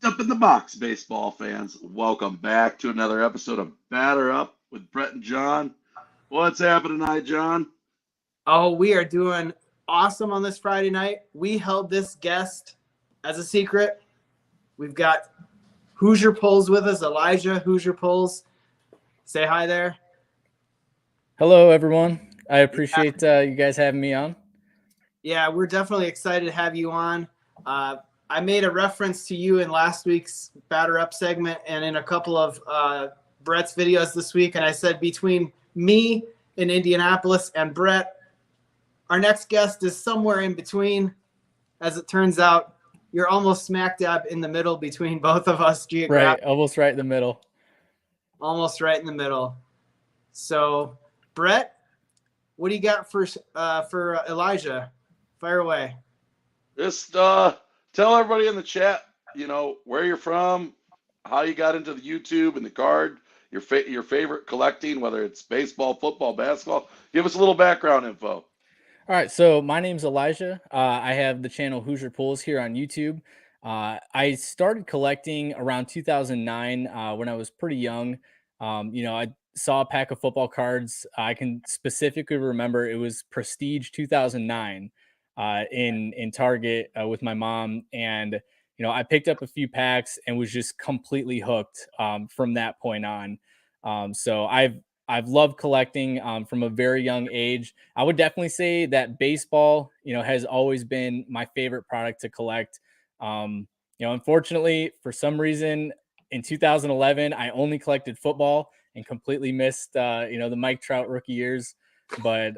Up in the box, baseball fans. Welcome back to another episode of Batter Up with Brett and John. What's happening tonight, John? Oh, we are doing awesome on this Friday night. We held this guest as a secret. We've got Hoosier Pulls with us, Elijah Hoosier Pulls. Say hi there. Hello, everyone. I Yeah, appreciate you guys having me on. yeah, we're definitely excited to have you on. I made a reference to you in last week's Batter Up segment and in a couple of Brett's videos this week. And I said between me in Indianapolis and Brett, our next guest is somewhere in between. As it turns out, you're almost smack dab in the middle between both of us Right, geographically, almost right in the middle. almost right in the middle. So, Brett, what do you got for Elijah? Fire away. Just tell everybody in the chat, where you're from, how you got into the YouTube and the card, your favorite collecting, whether it's baseball, football, basketball. Give us a little background info. All right, so my name's Elijah. I have the channel Hoosier Pulls here on YouTube. I started collecting around 2009 when I was pretty young. I saw a pack of football cards. I can specifically remember it was Prestige 2009 in Target with my mom, and I picked up a few packs and was just completely hooked from that point on. So I've loved collecting from a very young age. I would definitely say that baseball, has always been my favorite product to collect. Unfortunately, for some reason, in 2011, I only collected football and completely missed, the Mike Trout rookie years. But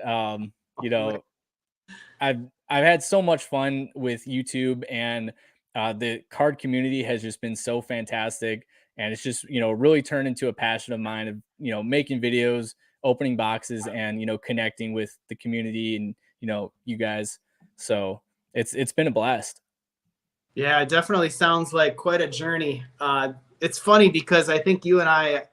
I've had so much fun with YouTube, and the card community has just been so fantastic. And it's just, really turned into a passion of mine of, making videos, opening boxes, and, connecting with the community and, you guys. So it's been a blast. Yeah, it definitely sounds like quite a journey. It's funny because I think you and I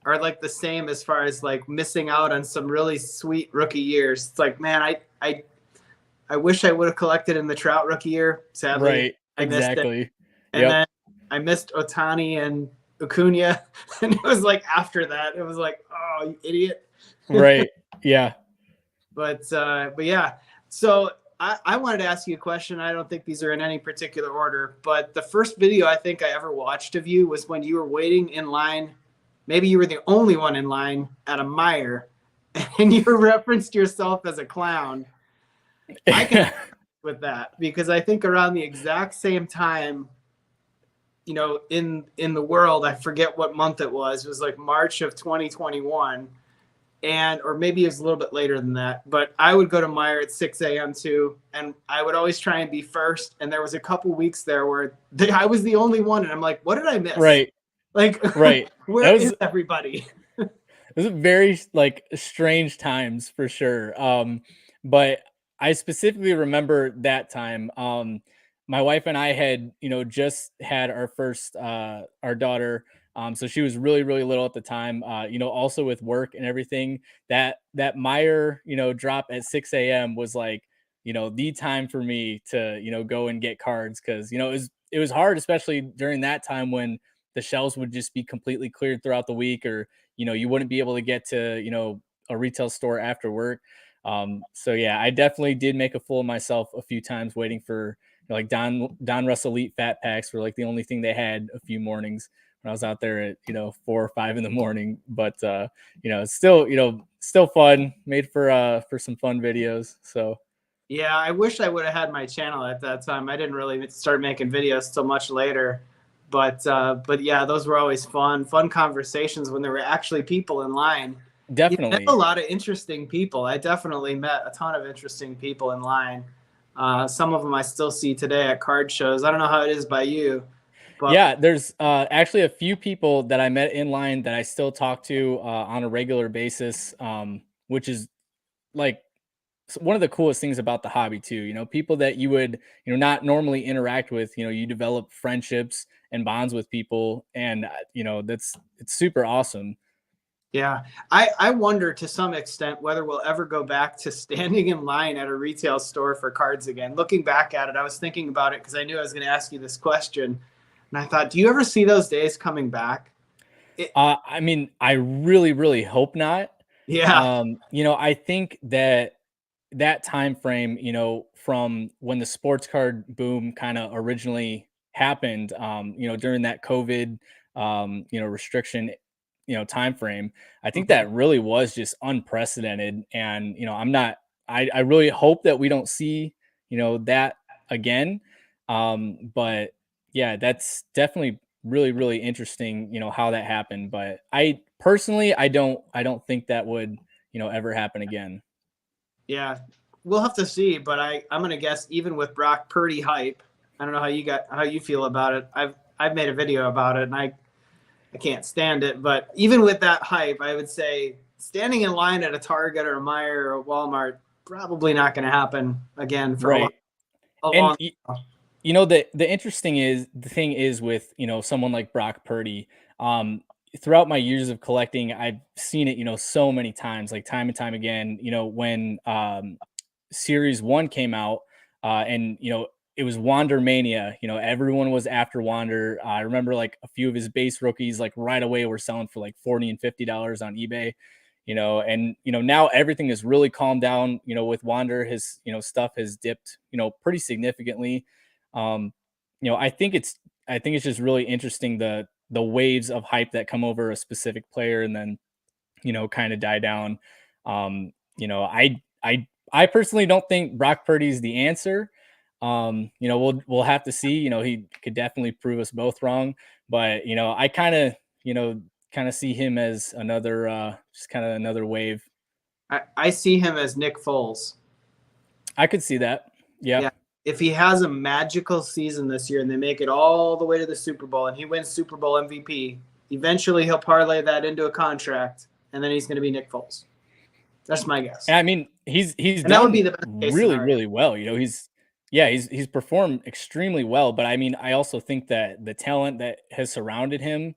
are like the same as far as like missing out on some really sweet rookie years. It's like, man, I wish I would have collected in the Trout rookie year. Sadly, Right. I missed it. Exactly. And Yep. then I missed Otani and Acuna. And it was like after that, it was like, oh, you idiot. Right. Yeah. But yeah. So I wanted to ask you a question. I don't think these are in any particular order, but the first video I think I ever watched of you was when you were waiting in line. Maybe you were the only one in line at a Meijer, and you referenced yourself as a clown. I can with that because I think around the exact same time, in the world, I forget what month it was like March of 2021, or maybe it was a little bit later than that, but I would go to Meijer at 6 a.m. too, and I would always try and be first, and there was a couple weeks there where I was the only one, and I'm like, what did I miss? Right. Like, right. where is everybody? It was very strange times for sure. But I specifically remember that time. My wife and I had, just had our first, our daughter. So she was really, really little at the time, also with work and everything that Meijer, drop at 6 a.m. was like, the time for me to, go and get cards. Cause, it was hard, especially during that time when the shelves would just be completely cleared throughout the week, or, you wouldn't be able to get to, a retail store after work. So yeah, I definitely did make a fool of myself a few times waiting for like Don Russ Elite Fat Packs were like the only thing they had a few mornings when I was out there at 4 or 5 in the morning. But it's still fun, made for some fun videos. So yeah, I wish I would have had my channel at that time. I didn't really start making videos till much later. But yeah, those were always fun conversations when there were actually people in line. Definitely. You met a lot of interesting people. I definitely met a ton of interesting people in line. Some of them I still see today at card shows. I don't know how it is by you. But yeah, there's actually a few people that I met in line that I still talk to on a regular basis, which is like one of the coolest things about the hobby too. People that you would not normally interact with. You develop friendships and bonds with people, and it's super awesome. Yeah, I wonder to some extent whether we'll ever go back to standing in line at a retail store for cards again. Looking back at it, I was thinking about it because I knew I was going to ask you this question. And I thought, do you ever see those days coming back? I mean, I really, really hope not. Yeah. I think that time frame, from when the sports card boom kind of originally happened, during that COVID, restriction, time frame, I think Mhm. that really was just unprecedented. And, I really hope that we don't see, that again. But yeah, that's definitely really, really interesting, how that happened. But I personally, I don't think that would, ever happen again. Yeah. We'll have to see, but I'm gonna guess even with Brock Purdy hype, I don't know how you feel about it. I've made a video about it and I can't stand it. But even with that hype, I would say standing in line at a Target or a Meijer or a Walmart probably not going to happen again for Right. a And long. the interesting is the thing is with, someone like Brock Purdy, um, throughout my years of collecting, I've seen it, so many times, like time and time again, when series one came out, and it was Wander Mania. Everyone was after Wander. I remember like a few of his base rookies, like right away, were selling for like $40 and $50 on eBay. And now everything is really calmed down. With Wander, his stuff has dipped, pretty significantly. Um, I think it's just really interesting the waves of hype that come over a specific player and then kind of die down. I personally don't think Brock Purdy's the answer. We'll have to see. He could definitely prove us both wrong, but I kind of see him as another just kind of another wave. I see him as Nick Foles. I could see that. Yeah. Yeah. If he has a magical season this year and they make it all the way to the Super Bowl and he wins Super Bowl MVP, eventually he'll parlay that into a contract and then he's going to be Nick Foles. That's my guess. And I mean, he's And that would be done the best case really, scenario. really well. He's performed extremely well. But I mean, I also think that the talent that has surrounded him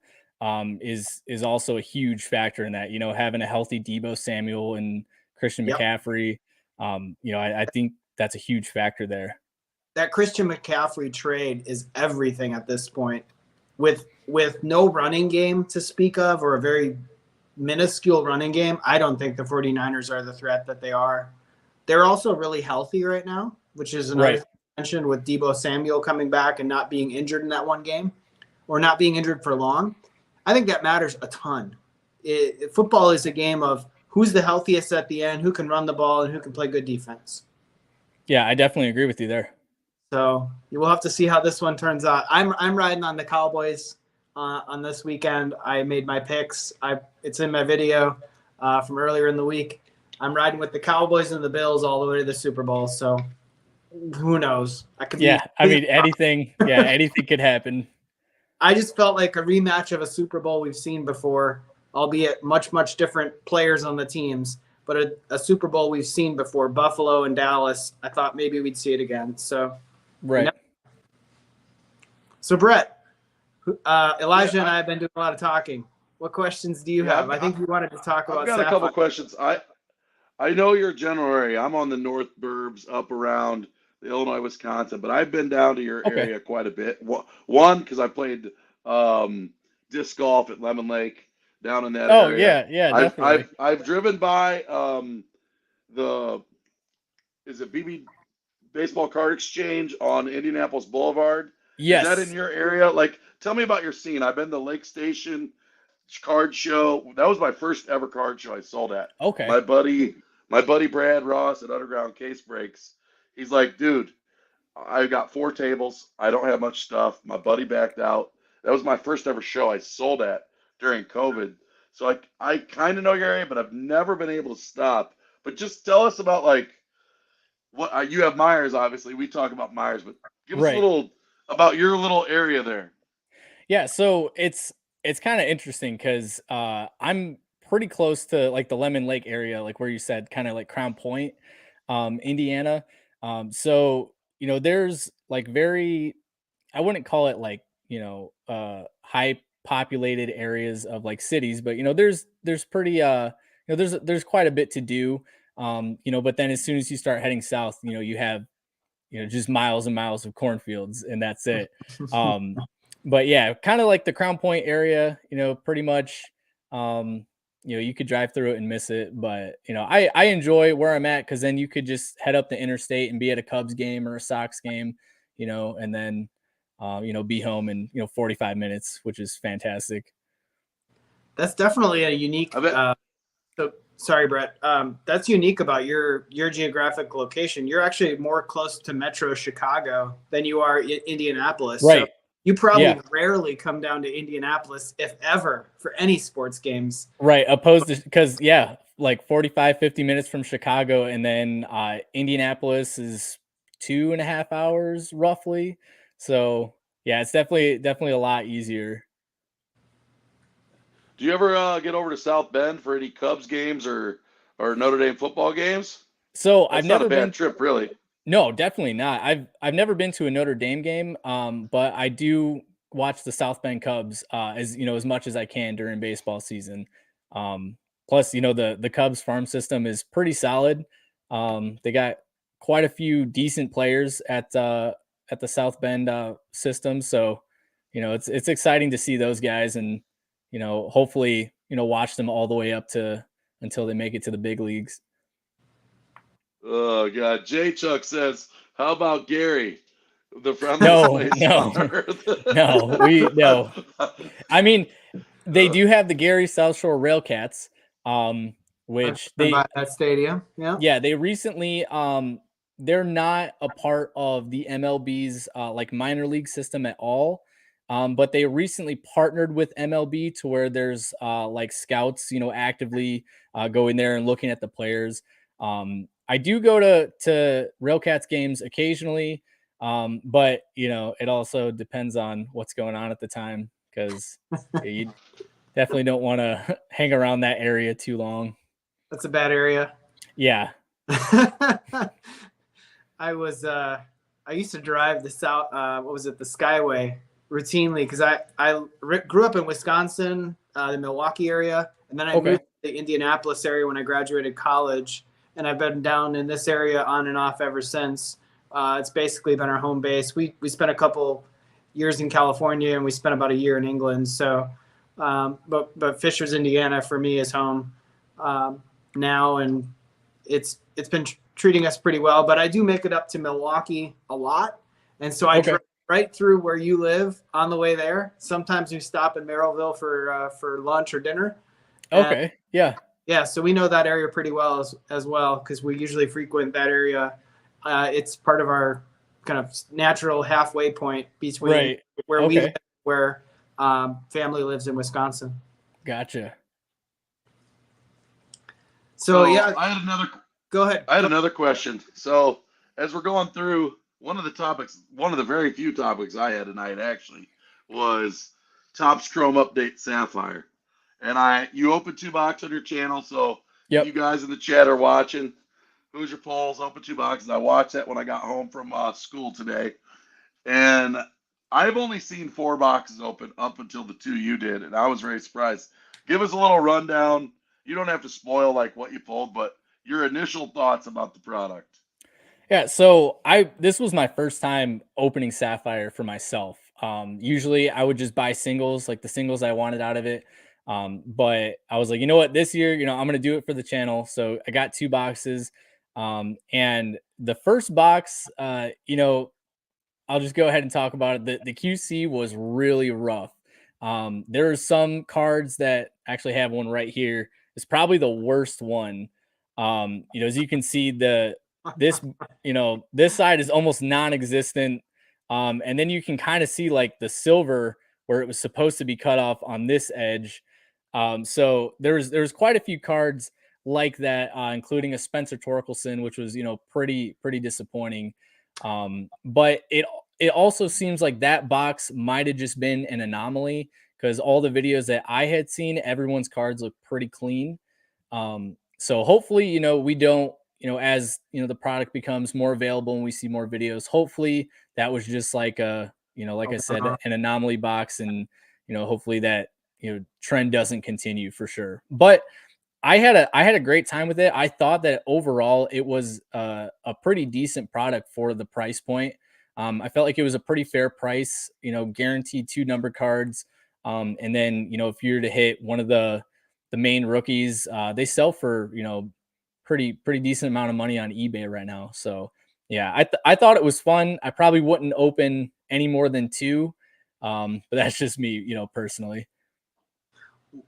is also a huge factor in that. Having a healthy Debo Samuel and Christian Yep. McCaffrey, I think that's a huge factor there. That Christian McCaffrey trade is everything at this point. With no running game to speak of or a very minuscule running game, I don't think the 49ers are the threat that they are. They're also really healthy right now, which is another Right. thing I mentioned with Debo Samuel coming back and not being injured in that one game or not being injured for long. I think that matters a ton. Football is a game of who's the healthiest at the end, who can run the ball, and who can play good defense. Yeah, I definitely agree with you there. So you will have to see how this one turns out. I'm riding on the Cowboys on this weekend. I made my picks. It's in my video from earlier in the week. I'm riding with the Cowboys and the Bills all the way to the Super Bowl. So who knows? I could Yeah, I mean anything. Yeah, anything could happen. I just felt like a rematch of a Super Bowl we've seen before, albeit much different players on the teams. But a Super Bowl we've seen before, Buffalo and Dallas. I thought maybe we'd see it again. So. Right. So Brett, Elijah and I have been doing a lot of talking. What questions do you have? I think you wanted to talk about. I've got a couple questions. I know you're general area. I'm on the north burbs up around the Illinois, Wisconsin, but I've been down to your Okay. area quite a bit. One, because I played disc golf at Lemon Lake down in that area. Yeah, definitely. I've driven by the is it BB Baseball Card Exchange on Indianapolis Boulevard. Yes. Is that in your area? Like, tell me about your scene. I've been to Lake Station card show. That was my first ever card show I sold at. Okay. My buddy Brad Ross at Underground Case Breaks. He's like, dude, I got 4 tables. I don't have much stuff. My buddy backed out. That was my first ever show I sold at during COVID. So I kind of know your area, but I've never been able to stop. But just tell us about like what you have Myers, obviously. We talk about Myers, but give us a little about your little area there. Yeah, so it's kind of interesting because I'm pretty close to like the Lemon Lake area, like where you said, kind of like Crown Point, Indiana. So there's like I wouldn't call it like high populated areas of like cities, but there's pretty there's quite a bit to do. But then as soon as you start heading south, you have just miles and miles of cornfields, and that's it. but yeah, kind of like the Crown Point area, pretty much. Um, you could drive through it and miss it, but I enjoy where I'm at because then you could just head up the interstate and be at a Cubs game or a Sox game, and then be home in 45 minutes, which is fantastic. That's definitely a unique. I bet. So sorry, Brett. That's unique about your geographic location. You're actually more close to Metro Chicago than you are Indianapolis. So Right. you probably Yeah. rarely come down to Indianapolis, if ever, for any sports games. Right. Opposed to, because like 45, 50 minutes from Chicago, and then Indianapolis is 2.5 hours roughly. So yeah, it's definitely a lot easier. Do you ever get over to South Bend for any Cubs games or Notre Dame football games? So That's I've not a never been. bad trip, really. No, definitely not. I've never been to a Notre Dame game, but I do watch the South Bend Cubs as much as I can during baseball season. Um, Plus, the Cubs farm system is pretty solid. They got quite a few decent players at the South Bend system, so it's exciting to see those guys, and hopefully watch them all the way up to until they make it to the big leagues. Oh God, Jay Chuck says, "How about Gary, the friendliest No, place no, on earth?" no. I mean, they do have the Gary South Shore Railcats, which I've by that stadium. Yeah. yeah, they recently, they're not a part of the MLB's like minor league system at all. But they recently partnered with MLB to where there's like scouts, actively going there and looking at the players. I do go to Railcats games occasionally, but it also depends on what's going on at the time because you definitely don't want to hang around that area too long. That's a bad area. Yeah. I used to drive the south. What was it? The Skyway routinely because I grew up in Wisconsin, the Milwaukee area, and then I moved to the Indianapolis area when I graduated college, and I've been down in this area on and off ever since. It's basically been our home base. We spent a couple years in California, and we spent about a year in England. So, but Fishers, Indiana, for me is home now, and it's been treating us pretty well. But I do make it up to Milwaukee a lot, and so I drive right through where you live on the way there. Sometimes we stop in Merrillville for lunch or dinner. Okay. Yeah. So we know that area pretty well as well because we usually frequent that area. It's part of our kind of natural halfway point between where we live, where family lives in Wisconsin. Gotcha. So yeah, Go ahead. I had another question. So as we're going through, one of the very few topics I had tonight actually was Topps Chrome Update Sapphire. And you opened 2 box on your channel, so you guys in the chat are watching. Hoosier Polls, open 2 boxes. I watched that when I got home from school today. And I've only seen 4 boxes open up until the 2 you did, and I was very surprised. Give us a little rundown. You don't have to spoil like what you pulled, but your initial thoughts about the product. Yeah, so this was my first time opening Sapphire for myself. Usually I would just buy singles, like the singles I wanted out of it. But I was like, you know what, this year, I'm going to do it for the channel. So I got 2 boxes. And the first box, I'll just go ahead and talk about it. The QC was really rough. There are some cards that actually have one right here. It's probably the worst one. As you can see, this side is almost non-existent. And then you can kind of see like the silver where it was supposed to be cut off on this edge. So there's quite a few cards like that, including a Spencer Torkelson, which was, pretty disappointing. But it also seems like that box might have just been an anomaly because all the videos that I had seen, everyone's cards look pretty clean. So hopefully, we don't, as the product becomes more available and we see more videos, hopefully that was just like like I said, an anomaly box, and hopefully that trend doesn't continue for sure. But I had a great time with it. I thought that overall it was a pretty decent product for the price point. I felt like it was a pretty fair price, guaranteed 2 number cards. And then, if you were to hit one of the main rookies, they sell for, pretty decent amount of money on eBay right now. So yeah, I thought it was fun. I probably wouldn't open any more than 2. But that's just me, personally.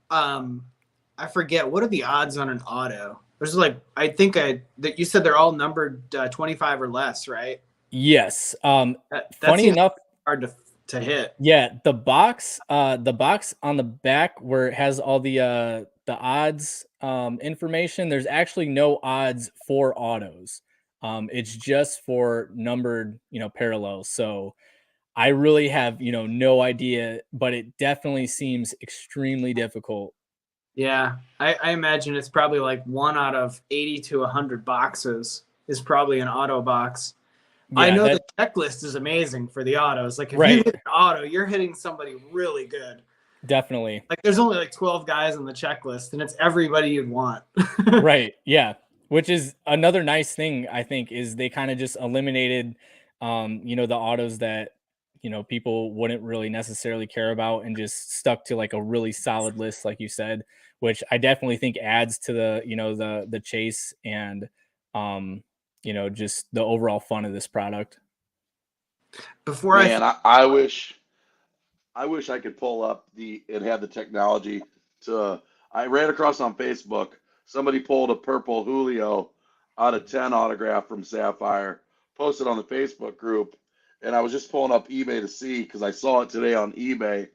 I forget, what are the odds on an auto? There's like, I think that you said they're all numbered 25 or less, right? Yes. That Funny seems enough, hard to hit. yeah, the box on the back where it has all the odds information, there's actually no odds for autos. It's just for numbered, parallels. So I really have, no idea, but it definitely seems extremely difficult. Yeah, I imagine it's probably like 1 out of 80 to 100 boxes is probably an auto box. I Yeah, know the checklist is amazing for the autos. Like if you right. hit an auto, you're hitting somebody really good. Definitely. Like there's only like 12 guys on the checklist, and it's everybody you'd want. Right. Yeah. Which is another nice thing, I think, is they kind of just eliminated, the autos that, people wouldn't really necessarily care about and just stuck to like a really solid list, like you said, which I definitely think adds to the, the chase and, just the overall fun of this product. Before Man, I wish I could pull up and have the technology to. I ran across on Facebook. Somebody pulled a purple Julio out of 10 autograph from Sapphire, posted on the Facebook group, and I was just pulling up eBay to see because I saw it today on eBay.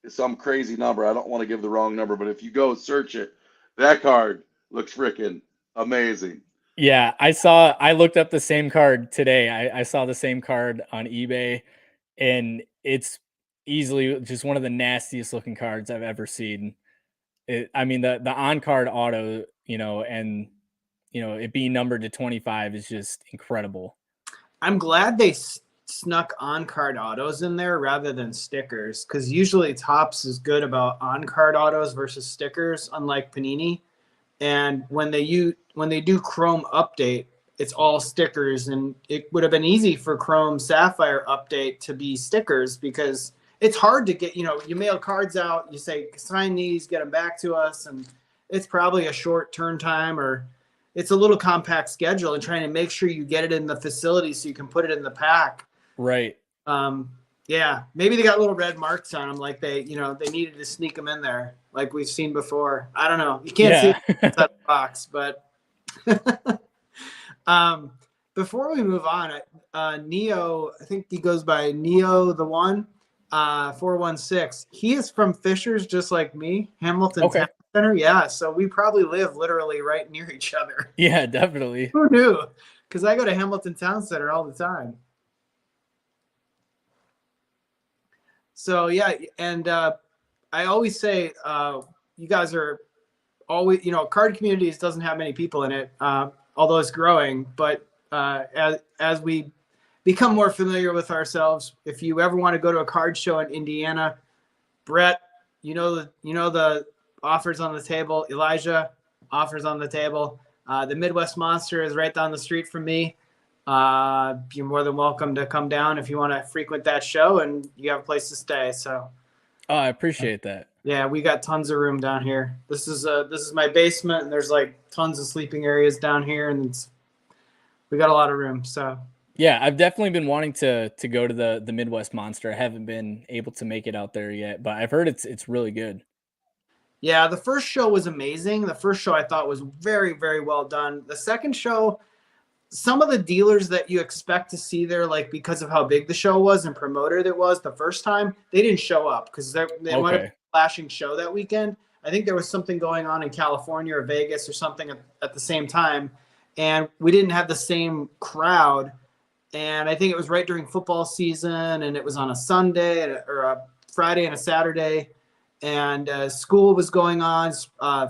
It's some crazy number. I don't want to give the wrong number, but if you go search it, that card looks freaking amazing. Yeah, I looked up the same card today. I saw the same card on eBay, and it's easily just one of the nastiest looking cards I've ever seen. I mean, the on card auto, and it being numbered to 25 is just incredible. I'm glad they snuck on card autos in there rather than stickers, because usually Topps is good about on card autos versus stickers, unlike Panini. And when they do Chrome update, it's all stickers, and it would have been easy for Chrome Sapphire update to be stickers because it's hard to get, you mail cards out, you say sign these, get them back to us, and it's probably a short turn time, or it's a little compact schedule, and trying to make sure you get it in the facility so you can put it in the pack. Right. Yeah, maybe they got little red marks on them, like they needed to sneak them in there, like we've seen before. I don't know. You can't see it inside the box, but before we move on, Neo, I think he goes by Neo the One, 416. He is from Fishers, just like me, Hamilton Town Center. Yeah, so we probably live literally right near each other. Yeah, definitely. Who knew? Because I go to Hamilton Town Center all the time. So yeah, and I always say you guys are always, card communities doesn't have many people in it, although it's growing. But as we become more familiar with ourselves, if you ever want to go to a card show in Indiana, Brett, the offers on the table. Elijah, offers on the table. The Midwest Monster is right down the street from me. You're more than welcome to come down if you want to frequent that show, and you have a place to stay. So, I appreciate that. Yeah, we got tons of room down here. This is my basement, and there's like tons of sleeping areas down here, and we got a lot of room. So yeah, I've definitely been wanting to go to the Midwest Monster. I haven't been able to make it out there yet, but I've heard it's really good. Yeah, the first show was amazing. The first show I thought was very, very well done. The second show, some of the dealers that you expect to see there, like because of how big the show was and promoted it was the first time, they didn't show up because they might have been a flashing show that weekend. I think there was something going on in California or Vegas or something at the same time, and we didn't have the same crowd. And I think it was right during football season, and it was on a Sunday or a Friday and a Saturday, and school was going on.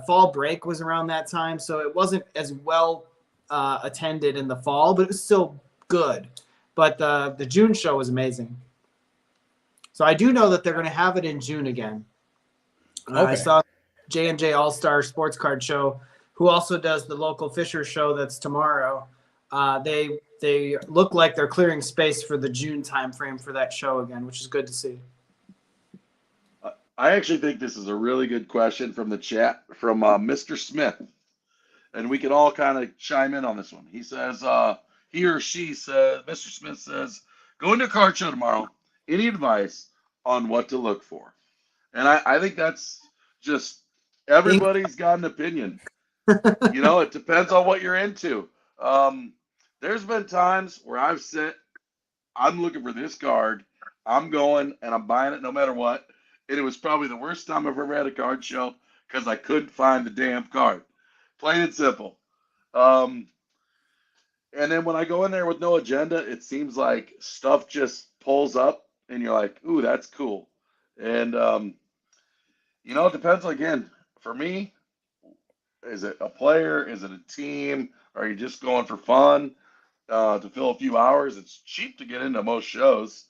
Fall break was around that time, so it wasn't as well attended in the fall, but it was still good. But the June show was amazing. So I do know that they're going to have it in June again. I saw J&J All-Star Sports Card Show, who also does the local Fisher show that's tomorrow. They they look like they're clearing space for the June timeframe for that show again, which is good to see. I actually think this is a really good question from the chat from Mr. Smith, and we can all kind of chime in on this one. He says, he or she says, Mr. Smith says, going to a card show tomorrow. Any advice on what to look for? And I think that's just everybody's got an opinion. You know, it depends on what you're into. There's been times where I've said, I'm looking for this card. I'm going and I'm buying it no matter what. And it was probably the worst time I've ever had a card show because I couldn't find the damn card. Plain and simple. And then when I go in there with no agenda, it seems like stuff just pulls up and you're like, ooh, that's cool. And, you know, it depends again. For me, is it a player? Is it a team? Are you just going for fun to fill a few hours? It's cheap to get into most shows.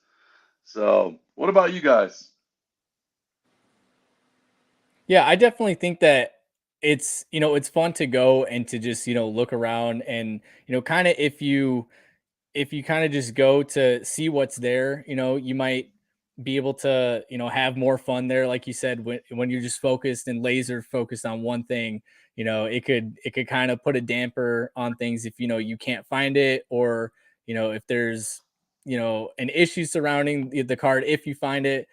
So, what about you guys? Yeah, I definitely think that it's, you know, it's fun to go and to just, you know, look around and, you know, kind of if you kind of just go to see what's there, you know, you might be able to, you know, have more fun there. Like you said, when you're just focused and laser focused on one thing, you know, it could kind of put a damper on things if, you know, you can't find it, or, you know, if there's, you know, an issue surrounding the card, if you find it.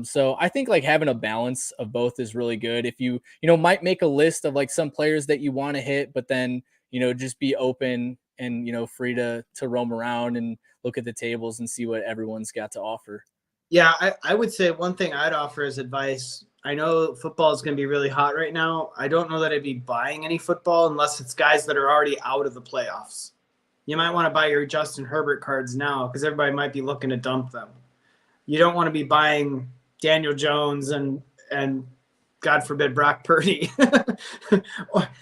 So I think like having a balance of both is really good. If you know, might make a list of like some players that you want to hit, but then, you know, just be open and, you know, free to roam around and look at the tables and see what everyone's got to offer. Yeah, I would say one thing I'd offer as advice. I know football is going to be really hot right now. I don't know that I'd be buying any football unless it's guys that are already out of the playoffs. You might want to buy your Justin Herbert cards now because everybody might be looking to dump them. You don't want to be buying Daniel Jones and God forbid Brock Purdy.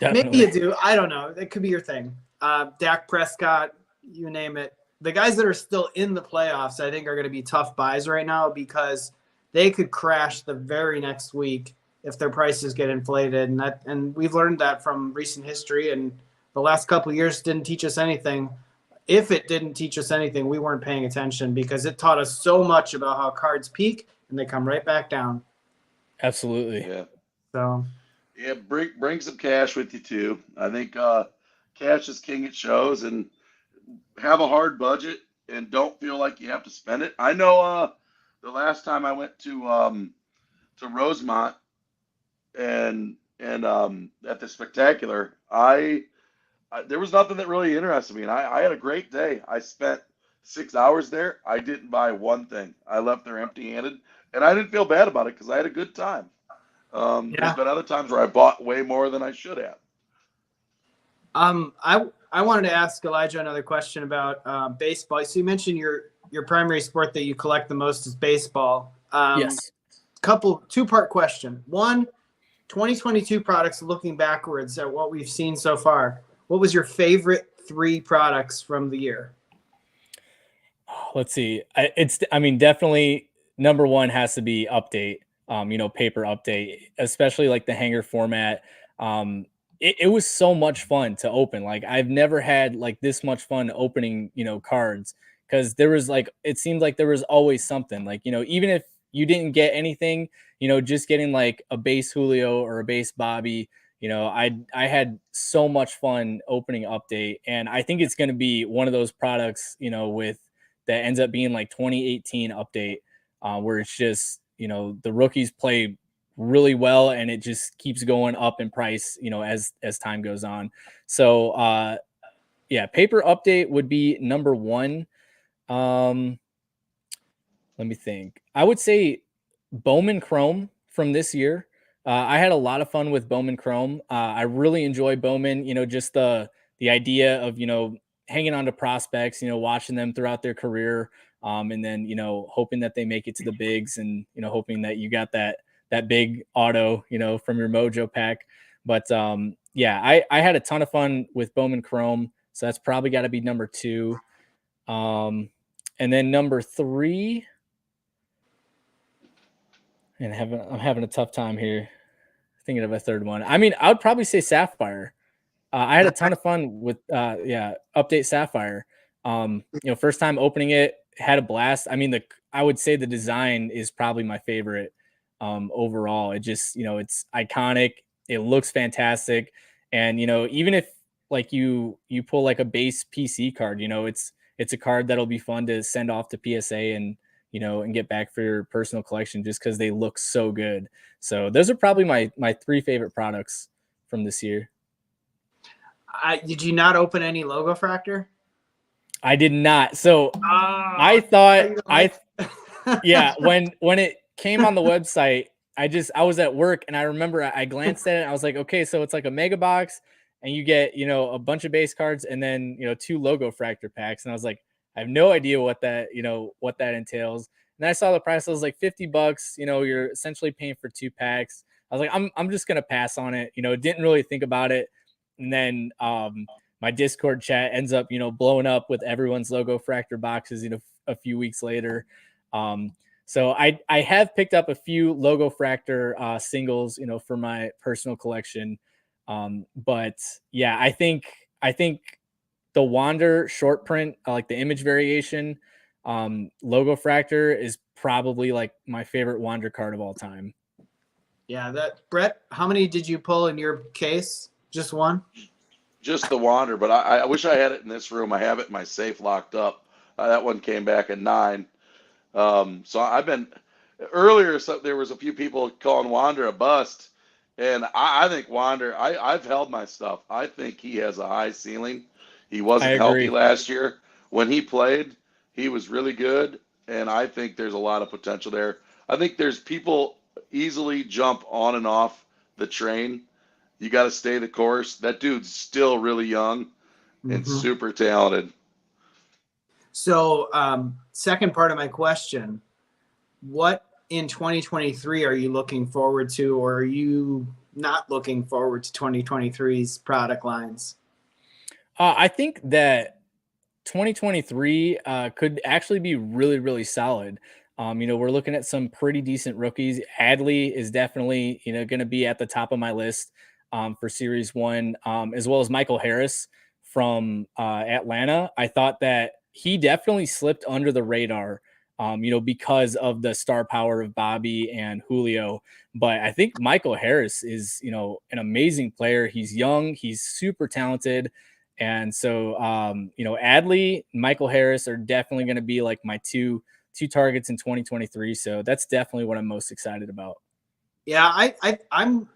Maybe you do. I don't know. It could be your thing. Dak Prescott, you name it. The guys that are still in the playoffs, I think, are going to be tough buys right now because they could crash the very next week if their prices get inflated. And we've learned that from recent history, and the last couple of years didn't teach us anything. If it didn't teach us anything, we weren't paying attention because it taught us so much about how cards peak and they come right back down. Absolutely. Yeah. So Yeah, bring some cash with you too. I think cash is king at shows, and have a hard budget and don't feel like you have to spend it. I know the last time I went to Rosemont and at the spectacular, there was nothing that really interested me, and I had a great day. I spent 6 hours there. I didn't buy one thing. I left there empty-handed, and I didn't feel bad about it because I had a good time. There's been other times where I bought way more than I should have. I wanted to ask Elijah another question about baseball. So you mentioned your primary sport that you collect the most is baseball. Yes. Two-part question. One, 2022 products looking backwards at what we've seen so far. What was your favorite 3 products from the year? Let's see. I mean, definitely number one has to be update. You know, paper update, especially like the hanger format. It was so much fun to open. Like I've never had like this much fun opening, you know, cards, because there was like, it seemed like there was always something. Like, you know, even if you didn't get anything, you know, just getting like a base Julio or a base Bobby, you know, I had so much fun opening update, and I think it's going to be one of those products, you know, with that ends up being like 2018 update, where it's just, you know, the rookies play really well and it just keeps going up in price, you know, as time goes on. So yeah, paper update would be number one. Let me think. I would say Bowman Chrome from this year. I had a lot of fun with Bowman Chrome. I really enjoy Bowman, you know, just the idea of, you know, hanging on to prospects, you know, watching them throughout their career, and then, you know, hoping that they make it to the bigs, and, you know, hoping that you got that big auto, you know, from your Mojo pack. But yeah, I had a ton of fun with Bowman Chrome, so that's probably got to be number 2. And then number 3, and I'm having a tough time here thinking of a third one. I mean, I would probably say Sapphire. I had a ton of fun with update Sapphire. First time opening it, had a blast. I mean, I would say the design is probably my favorite overall. It just, it's iconic. It looks fantastic. And, even if like you pull like a base PC card, it's a card that'll be fun to send off to PSA and get back for your personal collection just because they look so good. So those are probably my three favorite products from this year. Did you not open any Logo Fractor? I did not. So I thought yeah, when it came on the website, I was at work and I remember I glanced at it. And I was like, okay, so it's like a mega box and you get, a bunch of base cards and then, 2 Logo Fractor packs. And I was like, I have no idea what that entails. And I saw the price. I was like $50, you're essentially paying for 2 packs. I was like, I'm just going to pass on it. Didn't really think about it. And then, my Discord chat ends up, blowing up with everyone's Logo Fractor boxes, a few weeks later. So I have picked up a few Logo Fractor singles, for my personal collection. But yeah, I think the Wander short print, like the image variation, Logo Fractor is probably like my favorite Wander card of all time. Yeah, Brett, how many did you pull in your case? Just one? Just the Wander, but I wish I had it in this room. I have it in my safe locked up. That one came back at 9. So I've been earlier. So there was a few people calling Wander a bust, and I think Wander. I've held my stuff. I think he has a high ceiling. He wasn't healthy last year. When he played, he was really good, and I think there's a lot of potential there. I think there's people easily jump on and off the train. You got to stay the course. That dude's still really young and super talented. So, second part of my question, what in 2023 are you looking forward to, or are you not looking forward to 2023's product lines? I think that 2023 could actually be really, really solid. We're looking at some pretty decent rookies. Adley is definitely, going to be at the top of my list for Series 1, as well as Michael Harris from Atlanta. I thought that he definitely slipped under the radar, because of the star power of Bobby and Julio. But I think Michael Harris is, an amazing player. He's young, he's super talented. And so, Adley, Michael Harris are definitely going to be like my two targets in 2023. So that's definitely what I'm most excited about. Yeah, I'm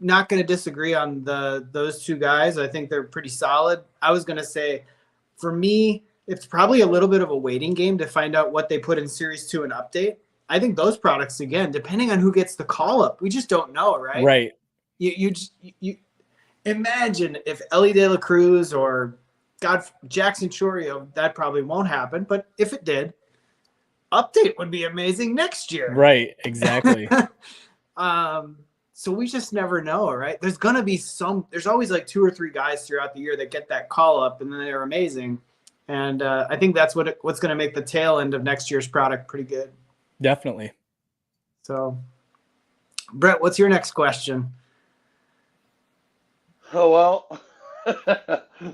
not going to disagree on those two guys. I think they're pretty solid. I was going to say, for me, it's probably a little bit of a waiting game to find out what they put in Series 2 and update. I think those products, again, depending on who gets the call up, we just don't know, right? Right. You imagine if Ellie De La Cruz or Jackson Churio, that probably won't happen. But if it did, update would be amazing next year. Right. Exactly. So we just never know, right? There's going to be there's always like 2 or 3 guys throughout the year that get that call up and then they're amazing. And I think that's what's going to make the tail end of next year's product pretty good. Definitely. So, Brett, what's your next question? Oh, well,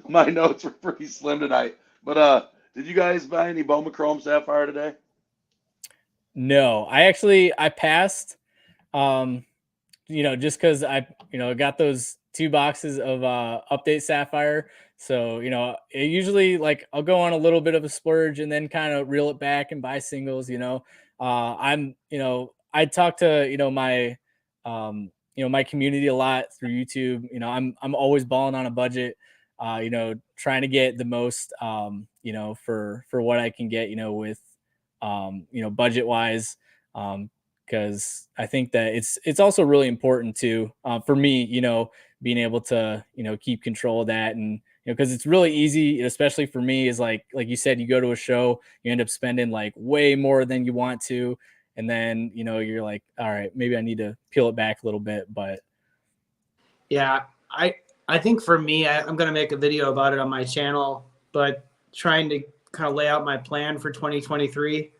my notes were pretty slim tonight. But did you guys buy any Bowman Chrome Sapphire today? No, I passed. Just because I got those 2 boxes of Update Sapphire. So, it usually like I'll go on a little bit of a splurge and then kind of reel it back and buy singles. I talk to, my community a lot through YouTube. I'm always balling on a budget, trying to get the most, for what I can get, with, budget wise. Because I think that it's also really important to for me, being able to keep control of that, and because it's really easy, especially for me, is like you said, you go to a show, you end up spending like way more than you want to, and then you're like, all right, maybe I need to peel it back a little bit. But yeah, I think for me, I'm going to make a video about it on my channel, but trying to kind of lay out my plan for 2023.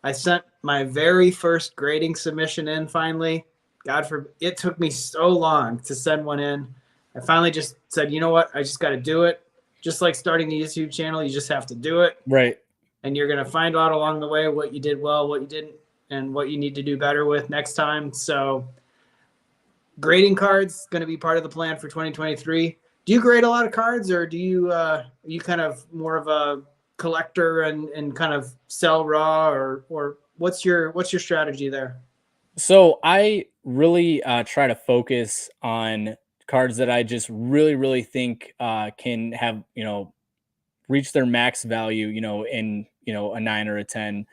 I sent my very first grading submission in finally. God forbid, it took me so long to send one in. I finally just said, you know what? I just got to do it. just like starting a YouTube channel, you just have to do it. Right. And you're going to find out along the way what you did well, what you didn't, and what you need to do better with next time. So grading cards going to be part of the plan for 2023. Do you grade a lot of cards, or do you are you kind of more of a collector and kind of sell raw, or what's your strategy there? So I really try to focus on cards that I just really think can have, reach their max value, in, a 9 or a 10.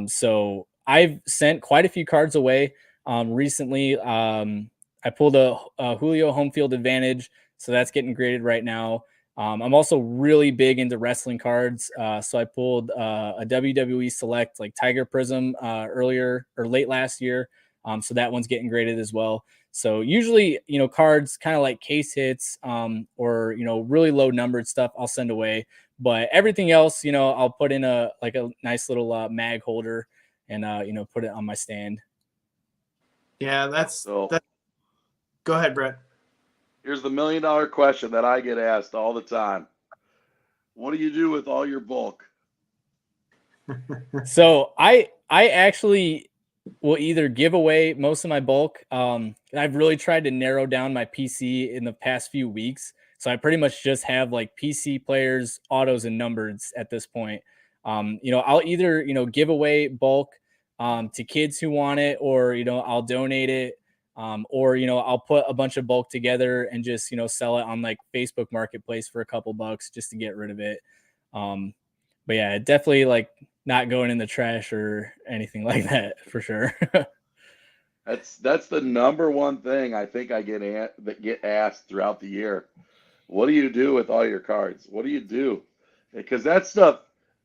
So I've sent quite a few cards away recently. I pulled a Julio home field advantage, so that's getting graded right now. I'm also really big into wrestling cards. So I pulled a WWE Select like Tiger Prism earlier or late last year. So that one's getting graded as well. So usually, cards kind of like case hits or, really low numbered stuff I'll send away. But everything else, I'll put in a nice little mag holder and put it on my stand. Yeah, that's So that. Go ahead, Brett. here's the $1 million question that I get asked all the time. What do you do with all your bulk? So I actually will either give away most of my bulk. I've really tried to narrow down my PC in the past few weeks. So I pretty much just have like PC players, autos, and numbers at this point. I'll either, give away bulk to kids who want it, or, I'll donate it. Or, I'll put a bunch of bulk together and just, sell it on like Facebook Marketplace for a couple bucks just to get rid of it. But yeah, definitely like not going in the trash or anything like that for sure. That's the number one thing I think I get asked throughout the year. What do you do with all your cards? What do you do? Because that stuff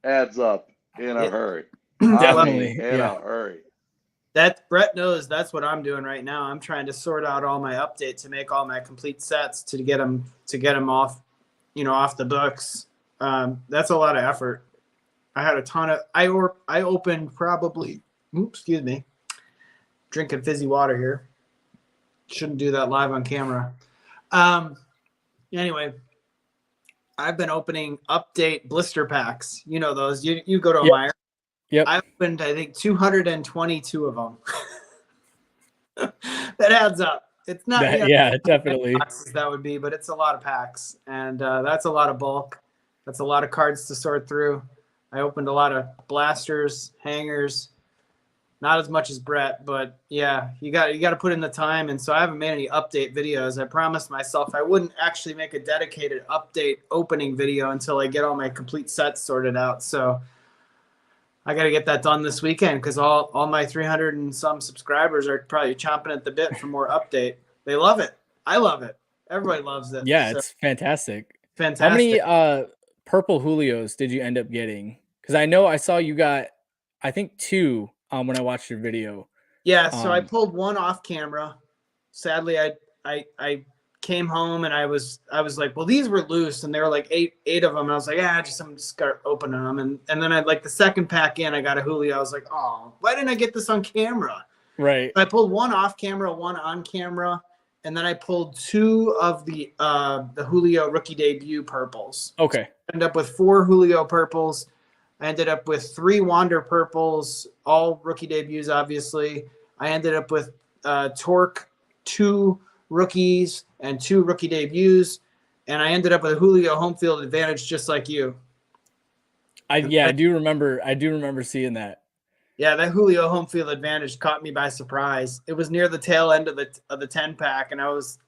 adds up in a hurry. Definitely, in a hurry. That Brett knows that's what I'm doing right now. I'm trying to sort out all my updates to make all my complete sets to get them off, off the books. That's a lot of effort. I had a ton of I opened probably excuse me, drinking fizzy water here. Shouldn't do that live on camera. Anyway, I've been opening update blister packs. You know those. You go to a Yep. Meijer. Yep. I opened, I think, 222 of them. That adds up. It's not. Yeah, definitely. Boxes that would be, but it's a lot of packs, and that's a lot of bulk. That's a lot of cards to sort through. I opened a lot of blasters, hangers. Not as much as Brett, but yeah, you got to put in the time. And so I haven't made any update videos. I promised myself I wouldn't actually make a dedicated update opening video until I get all my complete sets sorted out. So I got to get that done this weekend, because all my 300 and some subscribers are probably chomping at the bit for more update. They love it. I love it. Everybody loves it. Yeah, so, it's fantastic. fantastic. How many purple Julios did you end up getting? Because I know I saw you got, I think 2 when I watched your video. Yeah, so I pulled one off camera. Sadly, I came home and I was like, well, these were loose, and there were like eight of them. And I was like, I'm just start opening them. And then I like the second pack in, I got a Julio. I was like, oh, why didn't I get this on camera? Right. I pulled one off camera, one on camera, and then I pulled 2 of the Julio rookie debut purples. Okay. So I ended up with 4 Julio purples. I ended up with 3 Wander purples, all rookie debuts, obviously. I ended up with Torque, 2 rookies and 2 rookie debuts, and I ended up with a Julio home field advantage, just like you. I do remember seeing that. Yeah, that Julio home field advantage caught me by surprise. It was near the tail end of the 10 pack, and I was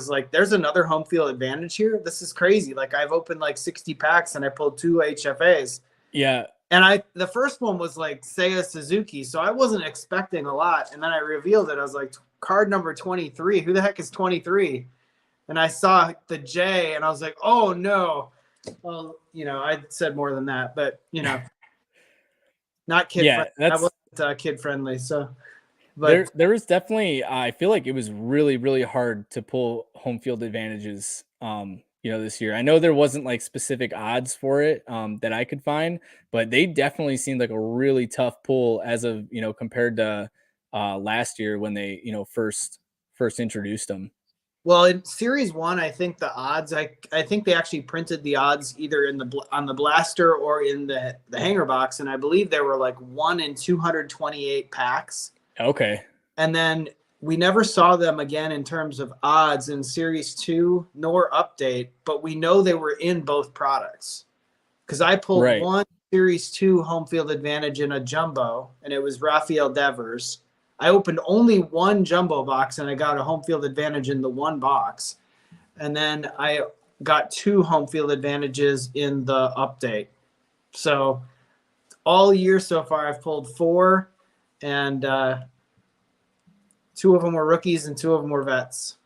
like, "There's another home field advantage here. This is crazy!" Like, I've opened like 60 packs, and I pulled 2 HFAs. Yeah. And the first one was like Seiya Suzuki, so I wasn't expecting a lot. And then I revealed it. I was like, card number 23. Who the heck is 23? And I saw the J, and I was like, oh no. Well, I said more than that, but not kid friendly. That wasn't kid friendly. So, but there was definitely, I feel like it was really, really hard to pull home field advantages. This year. I know there wasn't like specific odds for it that I could find, but they definitely seemed like a really tough pull as of, compared to last year when they, first introduced them. Well, in Series 1, I think the odds, I think they actually printed the odds either on the blaster or in the hanger box, and I believe there were like 1 in 228 packs. Okay. And then we never saw them again in terms of odds in Series 2 nor update, but we know they were in both products. Because I pulled Right. one Series 2 home field advantage in a jumbo, and it was Rafael Devers. I opened only one jumbo box, and I got a home field advantage in the one box. And then I got 2 home field advantages in the update. So all year so far, I've pulled 4, and 2 of them were rookies and 2 of them were vets.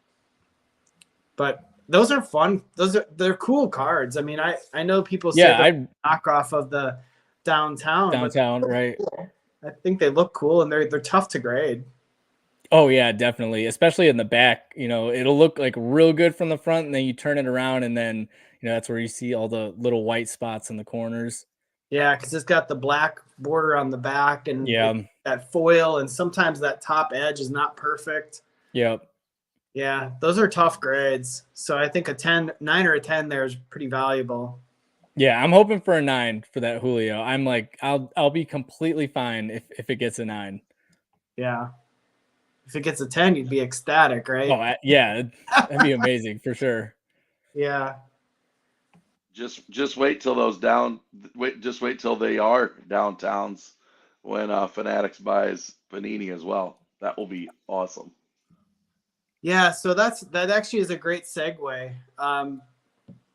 But those are fun. They're cool cards. I mean, I know people say they're knockoff of the downtown, but right. I think they look cool, and they're tough to grade. Oh yeah, definitely. Especially in the back, it'll look like real good from the front, and then you turn it around, and then that's where you see all the little white spots in the corners. Yeah, because it's got the black border on the back, and that foil, and sometimes that top edge is not perfect. Yep. Yeah, those are tough grades. So I think a 9 or a 10 there is pretty valuable. Yeah, I'm hoping for a 9 for that Julio. I'm like, I'll be completely fine if it gets a 9. Yeah. If it gets a 10, you'd be ecstatic, right? Oh, yeah, that'd be amazing for sure. Yeah. Just wait till just wait till they are downtowns when Fanatics buys Panini as well. That will be awesome. Yeah, so that actually is a great segue.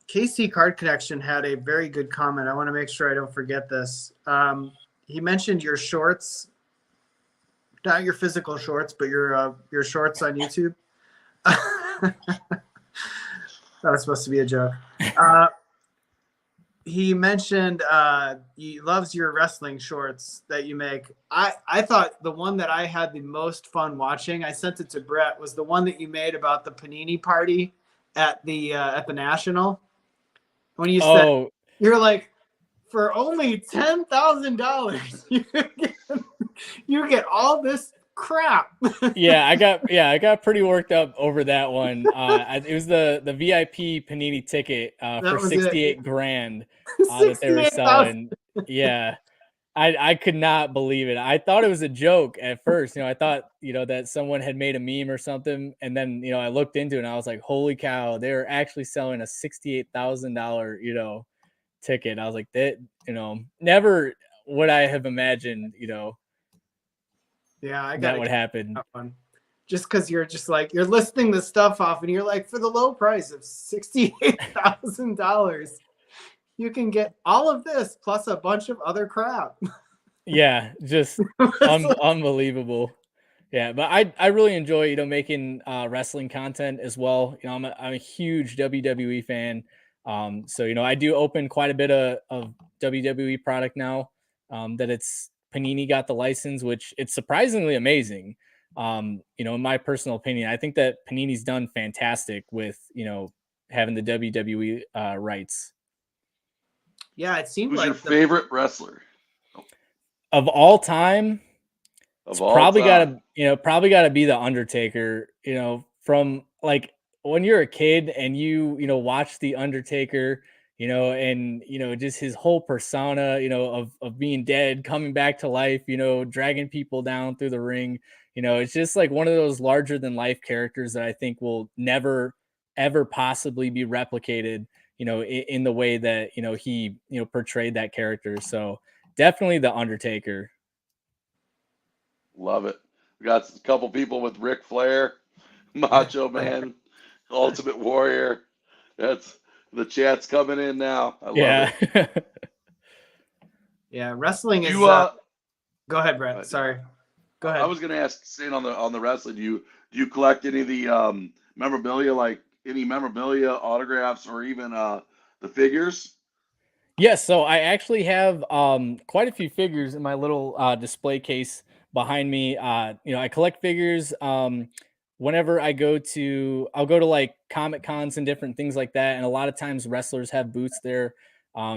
KC Card Connection had a very good comment. I want to make sure I don't forget this. He mentioned your shorts, not your physical shorts, but your shorts on YouTube. That was supposed to be a joke. He mentioned he loves your wrestling shorts that you make. I thought the one that I had the most fun watching, I sent it to Brett, was the one that you made about the Panini party at the National. When you said, you're like, for only $10,000, you get all this crap. I got pretty worked up over that one. It was the VIP Panini ticket for 68 grand that they were selling. Yeah. I could not believe it. I thought it was a joke at first. I thought, that someone had made a meme or something. And then, I looked into it and I was like, holy cow, they're actually selling a $68,000, ticket. I was like, that, never would I have imagined, that would happen. Just because you're just like, you're listing the stuff off and you're like, for the low price of $68,000, you can get all of this plus a bunch of other crap. Yeah, just unbelievable. Yeah, but I really enjoy, making wrestling content as well. I'm a huge WWE fan. So, I do open quite a bit of WWE product now that it's Panini got the license, which it's surprisingly amazing. In my personal opinion, I think that Panini's done fantastic with, having the WWE rights. Yeah, it seemed Who's like your favorite wrestler of all time? Probably gotta be the Undertaker. From like when you're a kid and you watch the Undertaker, and just his whole persona, of being dead, coming back to life, dragging people down through the ring. It's just like one of those larger than life characters that I think will never ever possibly be replicated, in the way that he portrayed that character. So definitely the Undertaker. Love it. We got a couple people with Ric Flair, Macho Man, Ultimate Warrior. That's the chat's coming in now. I love it. Yeah, wrestling is. Go ahead, Brett. Sorry. Go ahead. I was going to ask, staying on the wrestling, do you collect any of the memorabilia, like any memorabilia, autographs, or even the figures? Yes, so I actually have quite a few figures in my little display case behind me. I collect figures whenever I'll go to like Comic Cons and different things like that, and a lot of times wrestlers have booths there.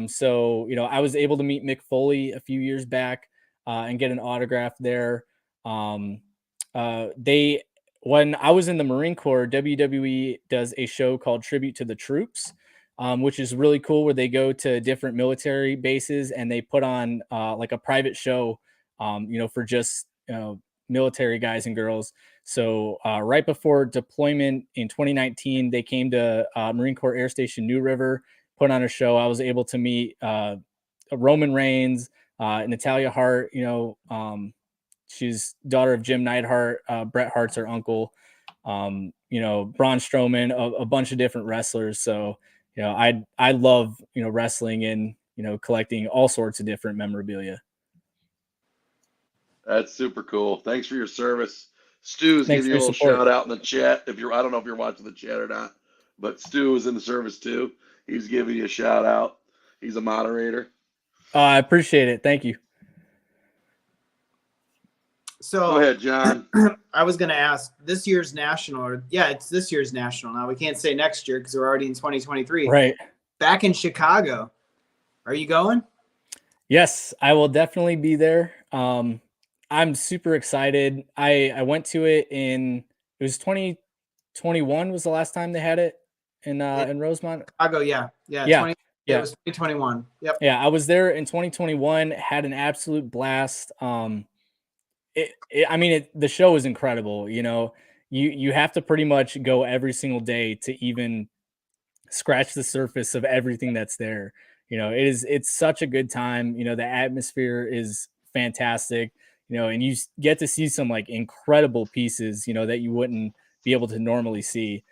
So I was able to meet Mick Foley a few years back and get an autograph there. They when I was in the Marine Corps, WWE does a show called Tribute to the Troops, which is really cool, where they go to different military bases and they put on like a private show, for just military guys and girls. So right before deployment in 2019, they came to Marine Corps Air Station New River, put on a show. I was able to meet Roman Reigns, Natalia Hart. She's daughter of Jim Neidhart. Bret Hart's her uncle. Braun Strowman, a bunch of different wrestlers. So I love wrestling and collecting all sorts of different memorabilia. That's super cool. Thanks for your service. Stu's Thanks giving you a for little your support. shout out in the chat. I don't know if you're watching the chat or not, but Stu is in the service too. He's giving you a shout out. He's a moderator. I appreciate it. Thank you. So Go ahead, John. I was going to ask this year's national, it's this year's national. Now we can't say next year because we're already in 2023. Right. Back in Chicago. Are you going? Yes, I will definitely be there. I'm super excited. I went to it it was 2021 was the last time they had it in Rosemont. Chicago, yeah. Yeah. It was 2021. Yep. Yeah, I was there in 2021, had an absolute blast. The show is incredible. You have to pretty much go every single day to even scratch the surface of everything that's there. It's such a good time. The atmosphere is fantastic, and you get to see some like incredible pieces, that you wouldn't be able to normally see.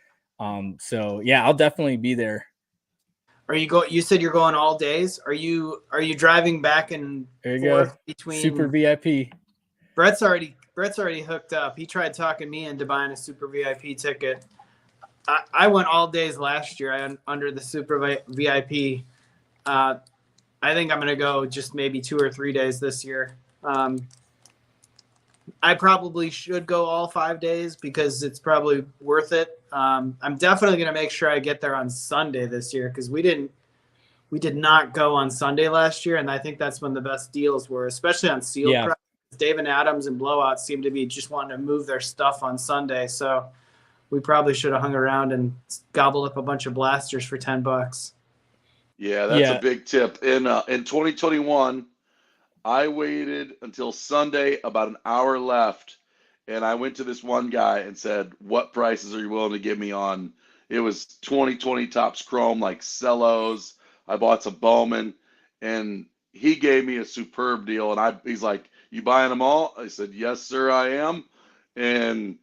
So yeah, I'll definitely be there. You said you're going all days. Are you driving back and forth between Super VIP? Brett's already hooked up. He tried talking me into buying a Super VIP ticket. I went all days last year under the Super VIP. I think I'm going to go just maybe 2 or 3 days this year. I probably should go all 5 days because it's probably worth it. I'm definitely going to make sure I get there on Sunday this year because we did not go on Sunday last year, and I think that's when the best deals were, especially on seal price. David Adams and Blowout seem to be just wanting to move their stuff on Sunday, so we probably should have hung around and gobbled up a bunch of blasters for $10. Yeah, that's a big tip. In 2021, I waited until Sunday, about an hour left, and I went to this one guy and said, "What prices are you willing to give me on?" It was 2020 Topps Chrome, like Cellos. I bought some Bowman, and he gave me a superb deal. And he's like, "You buying them all?" I said, "Yes, sir, I am." And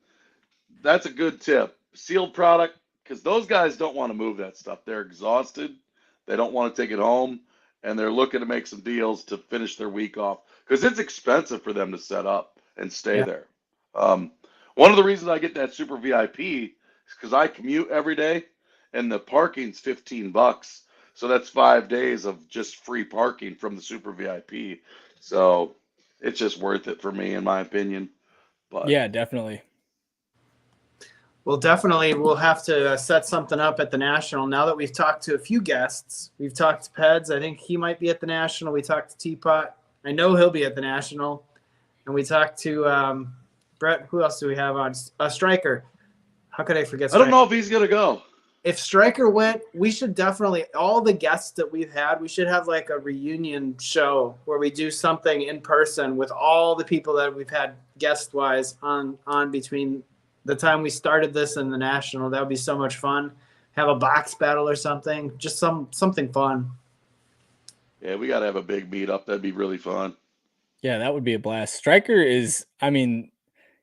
that's a good tip. Sealed product, because those guys don't want to move that stuff. They're exhausted. They don't want to take it home, and they're looking to make some deals to finish their week off because it's expensive for them to set up and stay there. One of the reasons I get that Super VIP is because I commute every day, and the parking's $15. So that's 5 days of just free parking from the Super VIP. So it's just worth it for me, in my opinion. But yeah, definitely. Well, definitely we'll have to set something up at the National. Now that we've talked to a few guests, we've talked to Peds. I think he might be at the National. We talked to Teapot. I know he'll be at the National. And we talked to Brett. Who else do we have on? Striker. How could I forget Striker? I don't know if he's going to go. If Striker went, we should definitely, all the guests that we've had, we should have like a reunion show where we do something in person with all the people that we've had guest-wise on between the time we started this and the National. That would be so much fun. Have a box battle or something. Just something fun. Yeah, we got to have a big meetup. That'd be really fun. Yeah, that would be a blast. Striker is,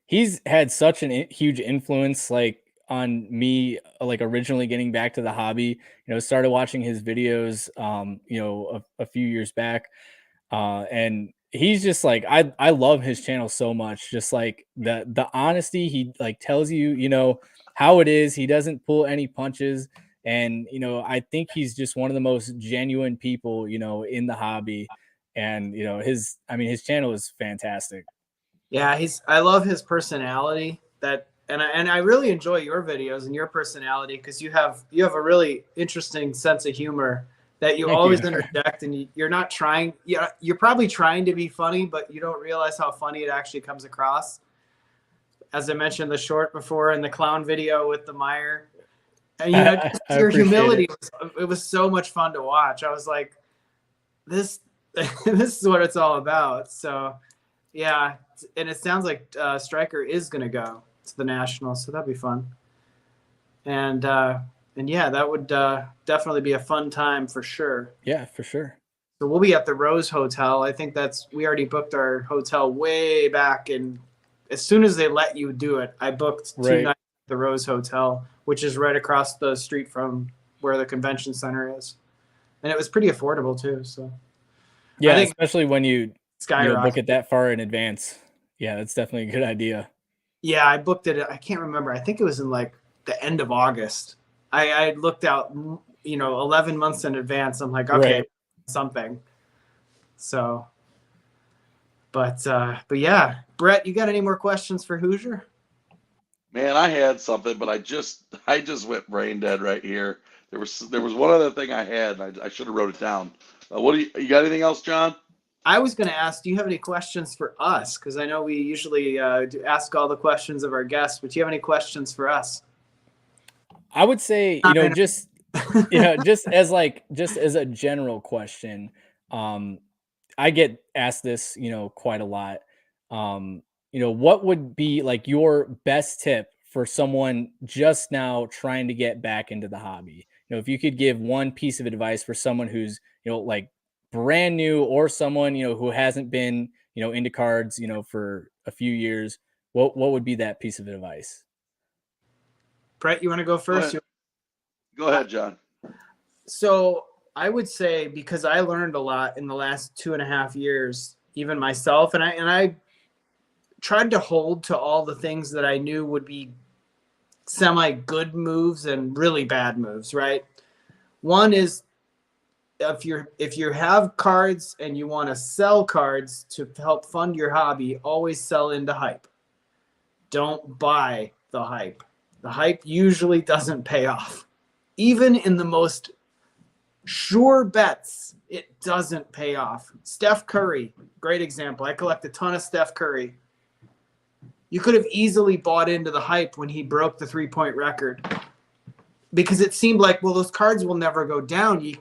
he's had such a huge influence, like, on me, like originally getting back to the hobby. Started watching his videos a few years back, and he's just like, I love his channel so much. Just like the honesty, he like tells you how it is. He doesn't pull any punches, and I think he's just one of the most genuine people in the hobby. And his channel is fantastic. Yeah, I love his personality. And I really enjoy your videos and your personality because you have a really interesting sense of humor that you always interject, and you're not trying. You're probably trying to be funny, but you don't realize how funny it actually comes across. as I mentioned, the short before and the clown video with the Meyer. And just I your appreciate humility it. it was so much fun to watch. I was like, this this is what it's all about. So yeah, and it sounds like Stryker is gonna go to the Nationals, so that'd be fun. And yeah, that would definitely be a fun time for sure. Yeah, for sure. So we'll be at the Rose Hotel. I think we already booked our hotel way back, and as soon as they let you do it, I booked 2 Right. nights at the Rose Hotel, which is right across the street from where the convention center is, and it was pretty affordable too. So Yeah, I think especially when you book skyrocket. it that far in advance. Yeah, that's definitely a good idea. Yeah, I booked it. I can't remember. I think it was in like the end of August. I looked out, 11 months in advance. I'm like, okay, Right. something. So, but yeah, Brett, you got any more questions for Hoosier? Man, I had something, but I just went brain dead right here. There was one other thing I had, and I should have wrote it down. What you got? Anything else, John? I was going to ask, do you have any questions for us? Because I know we usually do ask all the questions of our guests, but do you have any questions for us? I would say, just just as a general question, I get asked this, quite a lot. What would be like your best tip for someone just now trying to get back into the hobby? If you could give one piece of advice for someone who's, like brand new, or someone, who hasn't been, into cards, for a few years, what would be that piece of advice? Brett, you want to go first? Go ahead, John. So I would say, because I learned a lot in the last 2.5 years, even myself, and I tried to hold to all the things that I knew would be semi good moves and really bad moves, right? One is, if you have cards and you want to sell cards to help fund your hobby, always sell into hype. Don't buy the hype. The hype usually doesn't pay off. Even in the most sure bets, it doesn't pay off. Steph Curry, great example. I collect a ton of Steph Curry. You could have easily bought into the hype when he broke the 3-point record, because it seemed like, well, those cards will never go down. You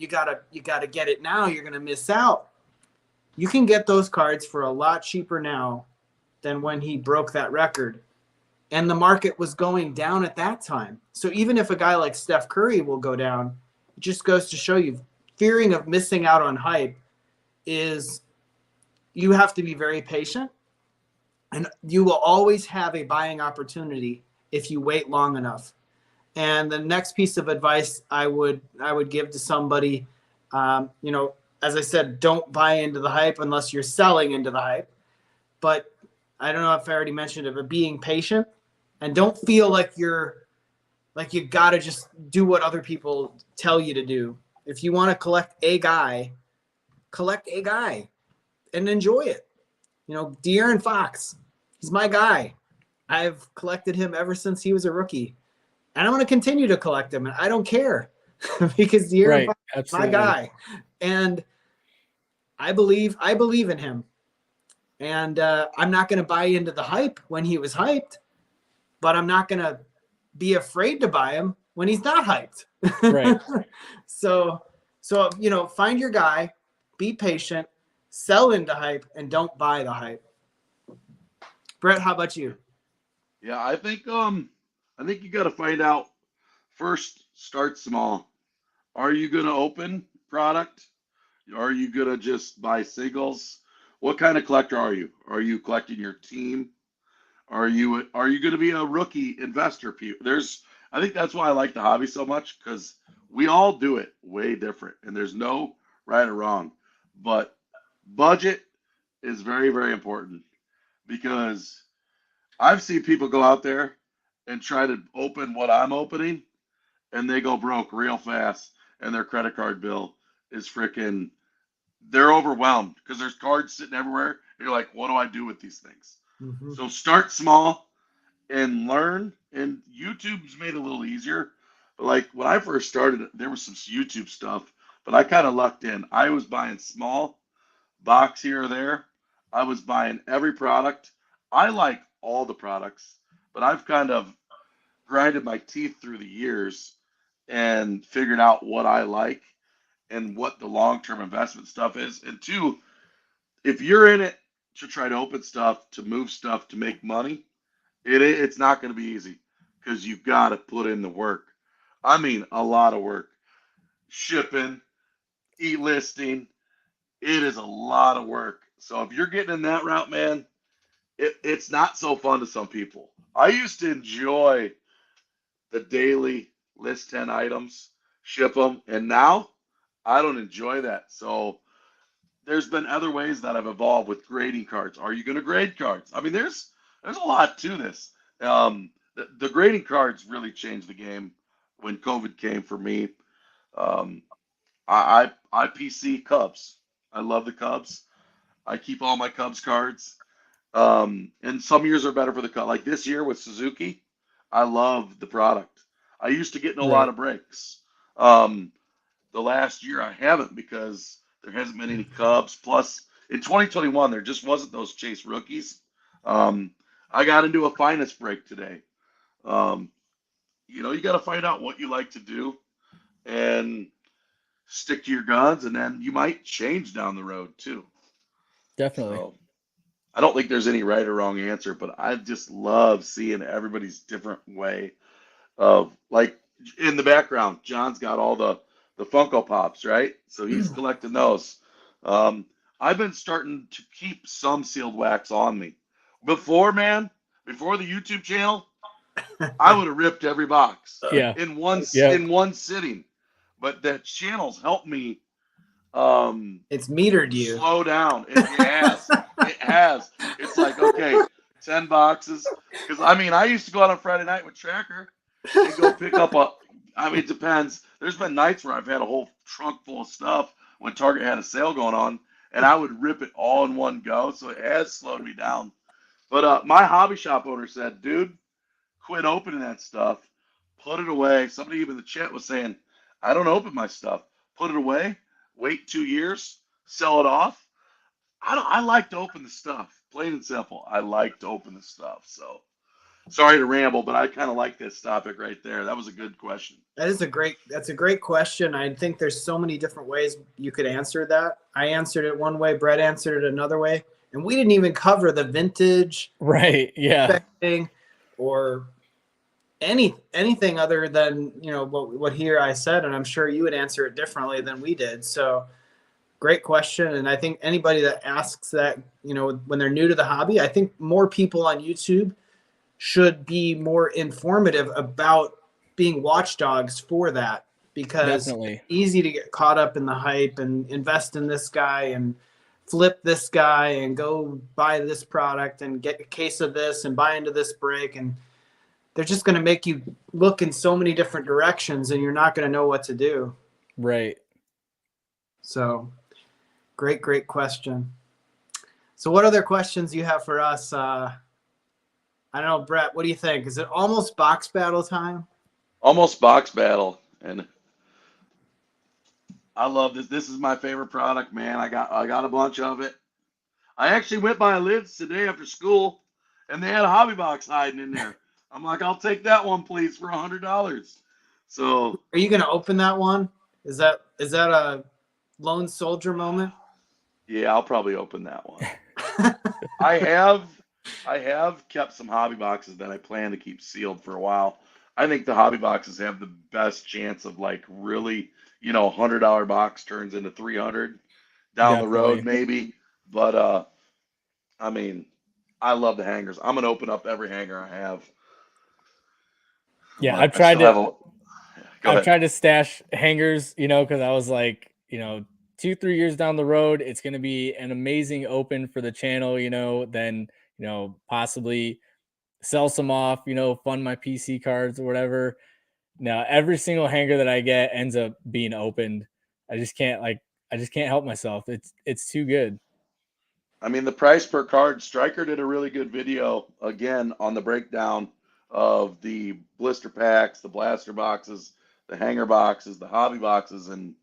gotta get it now. You're gonna miss out. You can get those cards for a lot cheaper now than when he broke that record. And the market was going down at that time. So even if a guy like Steph Curry will go down, it just goes to show you, fearing of missing out on hype is, you have to be very patient, and you will always have a buying opportunity if you wait long enough. And the next piece of advice I would give to somebody, as I said, don't buy into the hype unless you're selling into the hype. But I don't know if I already mentioned it, but being patient, and don't feel like you got to just do what other people tell you to do. If you want to collect a guy and enjoy it. De'Aaron Fox, he's my guy. I've collected him ever since he was a rookie. And I'm going to continue to collect him, and I don't care because De'Aaron Fox is my guy. And I believe in him. And I'm not going to buy into the hype when he was hyped, but I'm not going to be afraid to buy him when he's not hyped. Right. So, find your guy, be patient, sell into hype, and don't buy the hype. Brett, how about you? Yeah, I think you got to find out first. Start small. Are you going to open product? Are you going to just buy singles? What kind of collector are you? Are you collecting your team? Are you going to be a rookie investor? I think that's why I like the hobby so much, because we all do it way different, and there's no right or wrong. But budget is very, very important, because I've seen people go out there and try to open what I'm opening, and they go broke real fast, and their credit card bill is freaking, they're overwhelmed because there's cards sitting everywhere. You're like, what do I do with these things? Mm-hmm. So start small and learn. And YouTube's made it a little easier. But like when I first started, there was some YouTube stuff, but I kind of lucked in. I was buying small box here or there. I was buying every product. I like all the products, but I've kind of grinded my teeth through the years and figured out what I like and what the long term investment stuff is. And two, if you're in it to try to open stuff, to move stuff, to make money, it's not going to be easy because you've got to put in the work. I mean, a lot of work. Shipping, e-listing, it is a lot of work. So if you're getting in that route, man, it's not so fun to some people. I used to enjoy the daily list 10 items, ship them, and now I don't enjoy that. So there's been other ways that I've evolved with grading cards. Are you going to grade cards? I mean, there's a lot to this. The grading cards really changed the game when COVID came for me. Um, I PC Cubs. I love the Cubs. I keep all my Cubs cards. And some years are better for the Cubs. Like this year with Suzuki, I love the product. I used to get in a lot Right. of breaks. Um, the last year I haven't because there hasn't been any Cubs. Plus, in 2021, there just wasn't those Chase rookies. Um, I got into a finest break today. Um, you got to find out what you like to do and stick to your guns, and then you might change down the road too. Definitely. So I don't think there's any right or wrong answer, but I just love seeing everybody's different way of like in the background. John's got all the Funko Pops, right? So he's collecting those. Um, I've been starting to keep some sealed wax on me. Before, man, before the YouTube channel, I would have ripped every box Yeah. in one Yeah. in one sitting. But the channel's helped me um, It's metered you. slow down. It has. It has. It's like, okay, 10 boxes. Because, I mean, I used to go out on Friday night with Tracker and go pick up I mean, it depends. There's been nights where I've had a whole trunk full of stuff when Target had a sale going on, and I would rip it all in one go. So it has slowed me down. But my hobby shop owner said, dude, quit opening that stuff. Put it away. Somebody even in the chat was saying, I don't open my stuff. Put it away. Wait 2 years. Sell it off. I like to open the stuff. Plain and simple. I like to open the stuff. So sorry to ramble, but I kind of like this topic right there. That was a good question. That's a great question. I think there's so many different ways you could answer that. I answered it one way, Brett answered it another way, and we didn't even cover the vintage Right. Yeah. thing or anything other than what here I said, and I'm sure you would answer it differently than we did. So great question. And I think anybody that asks that, when they're new to the hobby, I think more people on YouTube should be more informative about being watchdogs for that, because Definitely. it's easy to get caught up in the hype and invest in this guy and flip this guy and go buy this product and get a case of this and buy into this break. And they're just going to make you look in so many different directions and you're not going to know what to do. Right. So great question. So what other questions do you have for us? I don't know, Brett, what do you think? Is it almost box battle time? Almost box battle. And I love this. This is my favorite product, man. I got a bunch of it. I actually went by Lids today after school, and they had a hobby box hiding in there. I'm like, I'll take that one, please, for $100. So, Are you going to open that one? Is that a lone soldier moment? yeah, I'll probably open that one. I have kept some hobby boxes that I plan to keep sealed for a while. I think the hobby boxes have the best chance of like really, $100 box turns into 300 down the road Definitely. maybe. But I mean, I love the hangers. I'm gonna open up every hanger I have. Yeah. I still have a. Go I've ahead. tried to stash hangers, because I was like, 2-3 years down the road, it's going to be an amazing open for the channel, then, possibly sell some off, fund my PC cards or whatever. Now, every single hanger that I get ends up being opened. I just can't help myself. It's too good. I mean, the price per card. Stryker did a really good video again on the breakdown of the blister packs, the blaster boxes, the hanger boxes, the hobby boxes, and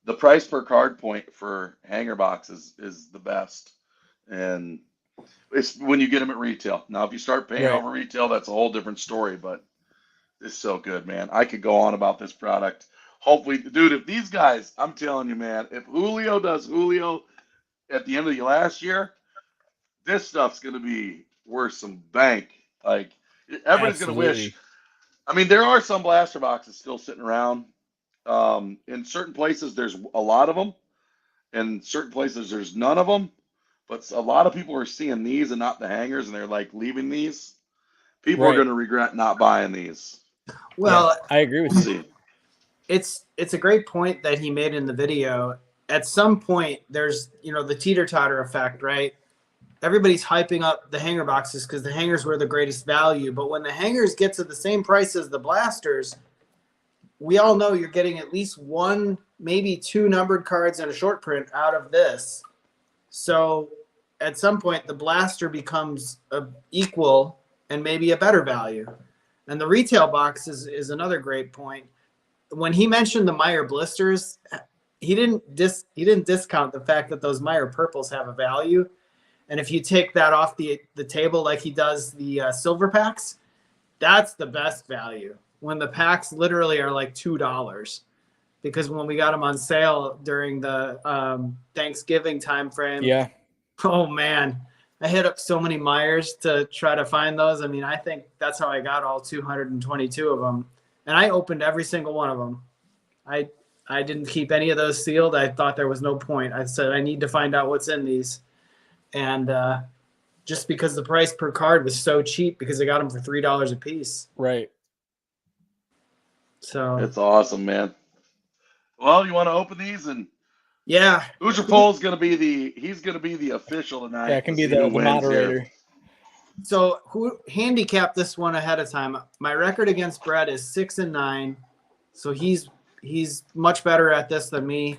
the price per card point for hanger boxes is the best. And It's when you get them at retail. Now, if you start paying Right. over retail, that's a whole different story. But it's so good, man. I could go on about this product. Hopefully, dude, if these guys, I'm telling you, man, if Julio does Julio at the end of the last year, this stuff's gonna be worth some bank. Like everybody's gonna wish. Absolutely. I mean, there are some blaster boxes still sitting around. In certain places, there's a lot of them. In certain places, there's none of them. But a lot of people are seeing these and not the hangers, and they're like leaving these. People are Right. going to regret not buying these. Well, Yeah, I agree with We'll you. see. it's a great point that he made in the video. At some point, there's the teeter-totter effect, right? Everybody's hyping up the hanger boxes because the hangers were the greatest value. But when the hangers get to the same price as the blasters, we all know you're getting at least one, maybe two numbered cards and a short print out of this. So at some point, the blaster becomes equal and maybe a better value. And the retail box is another great point. When he mentioned the Meyer blisters, he didn't discount the fact that those Meyer purples have a value. And if you take that off the table like he does the silver packs, that's the best value. When the packs literally are like $2, because when we got them on sale during the Thanksgiving time frame, Yeah. oh man, I hit up so many Myers to try to find those. I mean, I think that's how I got all 222 of them, and I opened every single one of them. I didn't keep any of those sealed. I thought there was no point. I said I need to find out what's in these, and just because the price per card was so cheap because I got them for $3 a piece. Right. So It's awesome, man. Well, you want to open these, and yeah, Hoosier Pole's going to be the official tonight. Yeah, it can to be see who the wins moderator. here. so who handicapped this one ahead of time? My record against Brett is 6-9, so he's much better at this than me.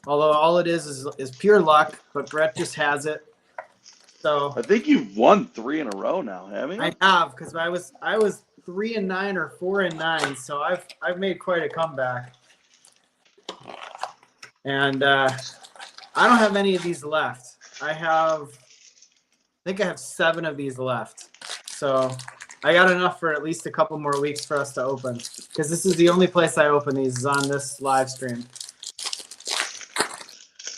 Although all it is pure luck, but Brett just has it. So I think you've won 3 in a row now, haven't you? I have, because I was 3-9 or 4-9, so I've made quite a comeback. And I don't have any of these left. I think I have 7 of these left. So I got enough for at least a couple more weeks for us to open, because this is the only place I open these is on this live stream.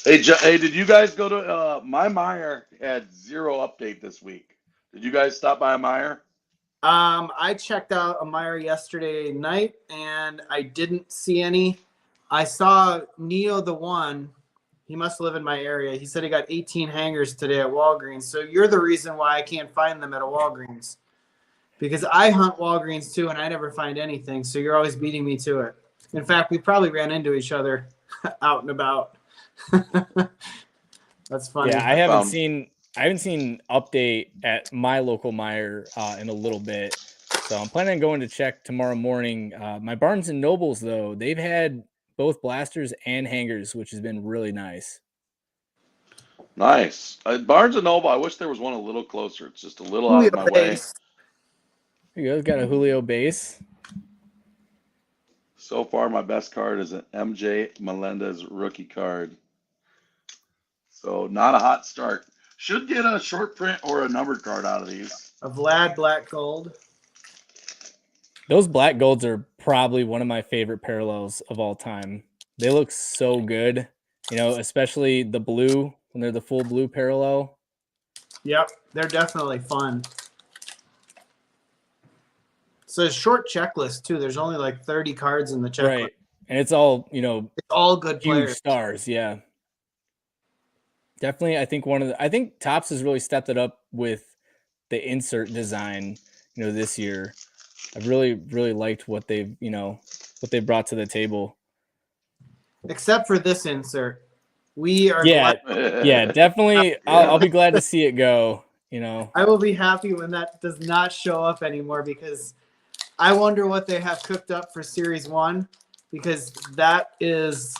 Hey, did you guys go to my Meyer had 0 update this week? Did you guys stop by a Meyer? I checked out a Meyer yesterday night, and I didn't see any. I saw Neo the One. He must live in my area. He said he got 18 hangers today at Walgreens. So you're the reason why I can't find them at a Walgreens, because I hunt Walgreens too, and I never find anything. So you're always beating me to it. In fact, we probably ran into each other out and about. That's funny. Yeah, I haven't seen update at my local Meyer in a little bit. So I'm planning on going to check tomorrow morning. My Barnes and Nobles, though, they've had both blasters and hangers, which has been really nice. Nice. Barnes and Noble, I wish there was one a little closer. It's just a little out of my way. Here you go. Got a Julio base. So far, my best card is an MJ Melendez rookie card. So not a hot start. Should get a short print or a numbered card out of these. A Vlad Black Gold. Those black golds are probably one of my favorite parallels of all time. They look so good, especially the blue when they're the full blue parallel. Yep, they're definitely fun. So a short checklist too. There's only like 30 cards in the checklist. Right. And it's all, it's all good huge players. Stars, yeah. Definitely, I think Topps has really stepped it up with the insert design, this year. I've really, really liked what they've brought to the table. Except for this insert. We are yeah, definitely. I'll be glad to see it go, I will be happy when that does not show up anymore, because I wonder what they have cooked up for Series 1, because that is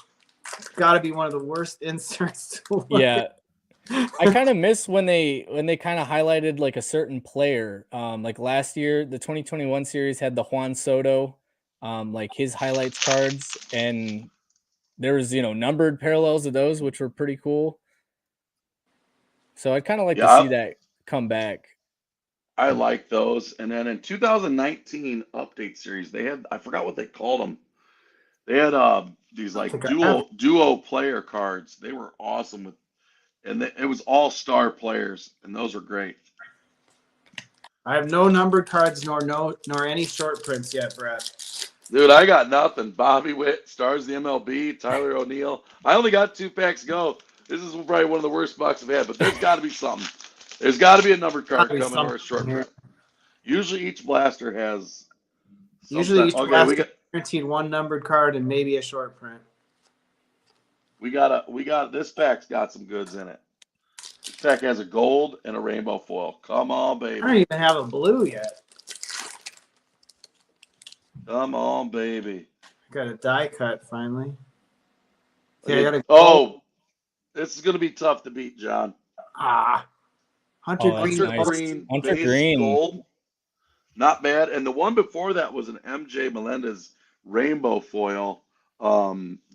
got to be one of the worst inserts to look at. I kind of miss when they kind of highlighted like a certain player. Like last year, the 2021 series had the Juan Soto, like his highlights cards, and there was numbered parallels of those, which were pretty cool. So I'd kind of like to Yeah, see that come back. I like those. And then in 2019 update series, they had, I forgot what they called them. They had these I don't like think I have. duo player cards. They were awesome with, and it was all star players, and those were great. I have no numbered cards nor any short prints yet, Brett. Dude, I got nothing. Bobby Witt, stars of the MLB, Tyler O'Neill. I only got 2 packs to go. This is probably one of the worst boxes I've had, but there's got to be something. There's got to be a numbered card Probably coming or a something short here. print. Usually each blaster has Usually something. each Okay, blaster guaranteed 1 numbered card and maybe a short print. we got this pack's got some goods in it. This pack has a gold and a rainbow foil. Come on, I don't baby. even have a blue yet. Come on, baby. Got a die cut finally. Okay, Okay. I got a gold. Oh, this is gonna be tough to beat, John. Hunter Oh, that's Green. Hunter nice. Green Hunter base Green. gold. Not bad. And the one before that was an MJ Melendez rainbow foil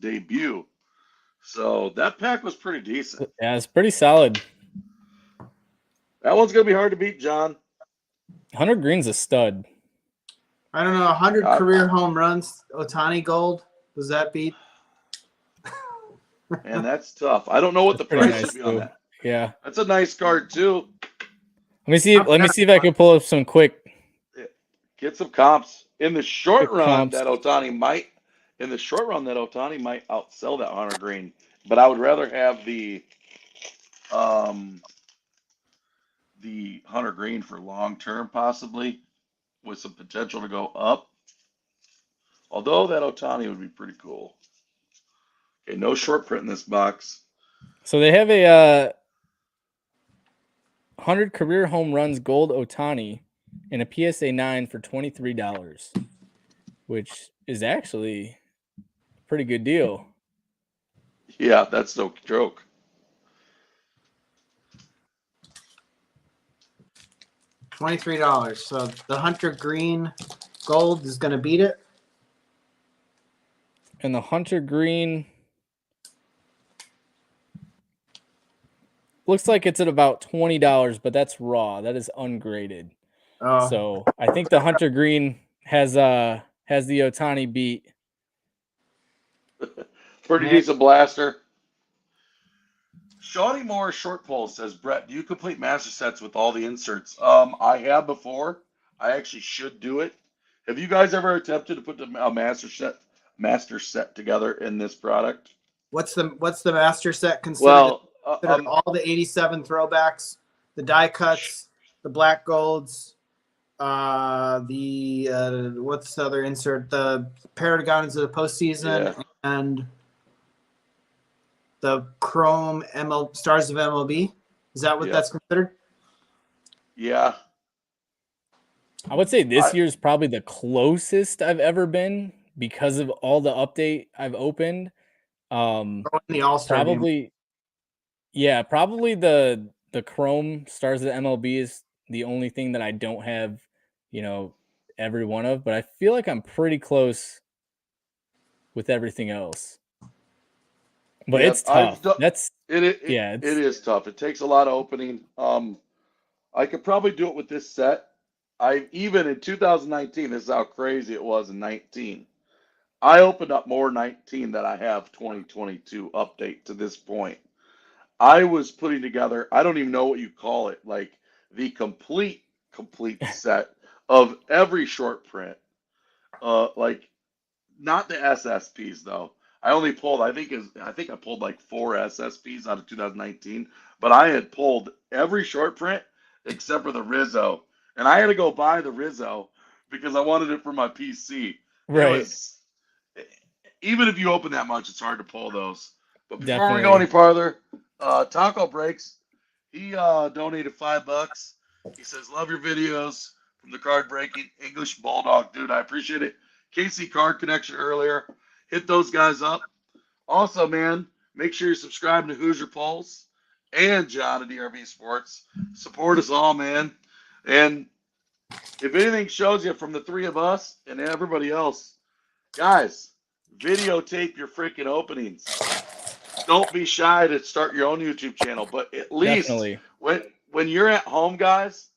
debut. So that pack was pretty decent. Yeah, it's pretty solid. That one's gonna be hard to beat, John. Hunter Green's a stud. I don't know, 100 career home runs. Otani gold. Does that beat? And that's tough. I don't know what the Pretty price nice should be on too. that. Yeah. That's a nice card too. Let me see if I can pull up some quick Get some comps. In the short Quick run, comps. that Otani might outsell that Hunter Green. But I would rather have the Hunter Green for long term, possibly, with some potential to go up. Although that Otani would be pretty cool. Okay, no short print in this box. So they have a 100 career home runs gold Otani and a PSA 9 for $23, which is actually a pretty good deal. Yeah, that's no joke. $23. So the Hunter Green gold is going to beat it. And the Hunter Green looks like it's at about $20, but that's raw. That is ungraded. Oh, So I think the Hunter Green has the Otani beat. Pretty Man. decent blaster. Shawnee Moore short poll says, Brett, do you complete master sets with all the inserts? I have before. I actually should do it. Have you guys ever attempted to put a master set together in this product? what's the master set considered? Well, Considered all the 87 throwbacks, the die cuts, the black golds, what's the other insert? The Paragons of the postseason and the Chrome Stars of MLB. Is that what that's considered? Yeah. I would say this year's probably the closest I've ever been because of all the update I've opened. The All-Star Probably, game. yeah, probably the Chrome Stars of the MLB is the only thing that I don't have, every one of, but I feel like I'm pretty close with everything else. But it's tough. It is tough. It takes a lot of opening. I could probably do it with this set. Even in 2019, this is how crazy it was in 19. I opened up more 19 than I have 2022 update to this point. I was putting together, I don't even know what you call it, like the complete set of every short print. Like not the SSPs though. I only pulled, I think I pulled like 4 SSPs out of 2019, but I had pulled every short print except for the Rizzo. And I had to go buy the Rizzo because I wanted it for my PC. Right. Even if you open that much, it's hard to pull those. But before Definitely. we go any farther, Taco Breaks, he donated $5. He says, love your videos from the card breaking English Bulldog. Dude, I appreciate it. Casey Card Connection earlier. Hit those guys up. Also, man, make sure you subscribe to Hoosier Pulse and John at DRV Sports. Support us all, man. And if anything shows you from the 3 of us and everybody else, guys, videotape your freaking openings. don't be shy to start your own YouTube channel. But at least Definitely. when you're at home, guys,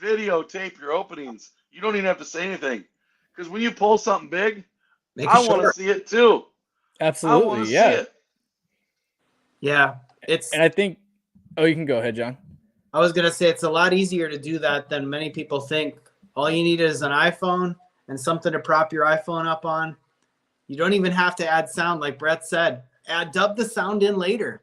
videotape your openings. You don't even have to say anything. Because when you pull something big, Make it I want to short. see it too. I want Absolutely. to see Yeah. it. Yeah, it's. And I think, oh, you can go ahead, John. I was gonna say it's a lot easier to do that than many people think. All you need is an iPhone and something to prop your iPhone up on. You don't even have to add sound, like Brett said. Dub the sound in later.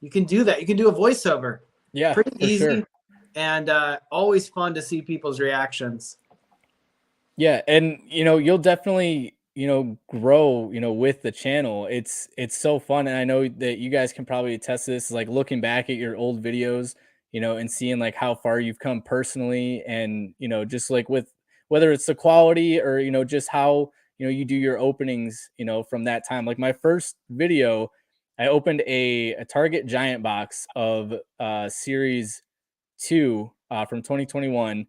You can do that. You can do a voiceover. Yeah, Pretty for easy, sure. and always fun to see people's reactions. Yeah, and you'll definitely grow with the channel. It's so fun, and I know that you guys can probably attest to this. Like looking back at your old videos, and seeing like how far you've come personally, and just like with whether it's the quality or just how you do your openings, from that time. Like my first video, I opened a Target giant box of series 2 from 2021,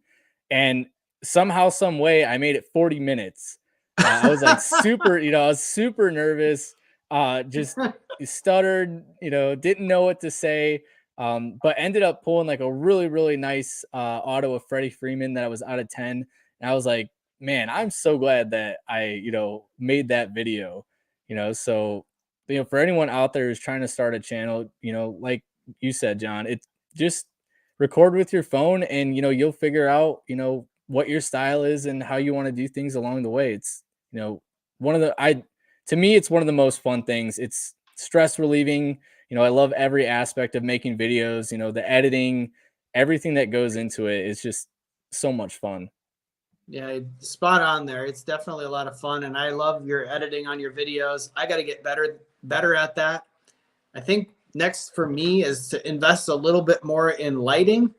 and somehow some way I made it 40 minutes. I was like super, I was super nervous, just stuttered, didn't know what to say, but ended up pulling like a really, really nice auto of Freddie Freeman that I was out of 10. And I was like, man, I'm so glad that I made that video. So for anyone out there who's trying to start a channel, like you said, John, it's just record with your phone, and you'll figure out what your style is and how you want to do things along the way. It's one of the I to me it's one of the most fun things. It's stress relieving. I love every aspect of making videos. The editing, everything that goes into it is just so much fun. Yeah, spot on there. It's definitely a lot of fun, and I love your editing on your videos. I got to get better at that. I think next for me is to invest a little bit more in lighting,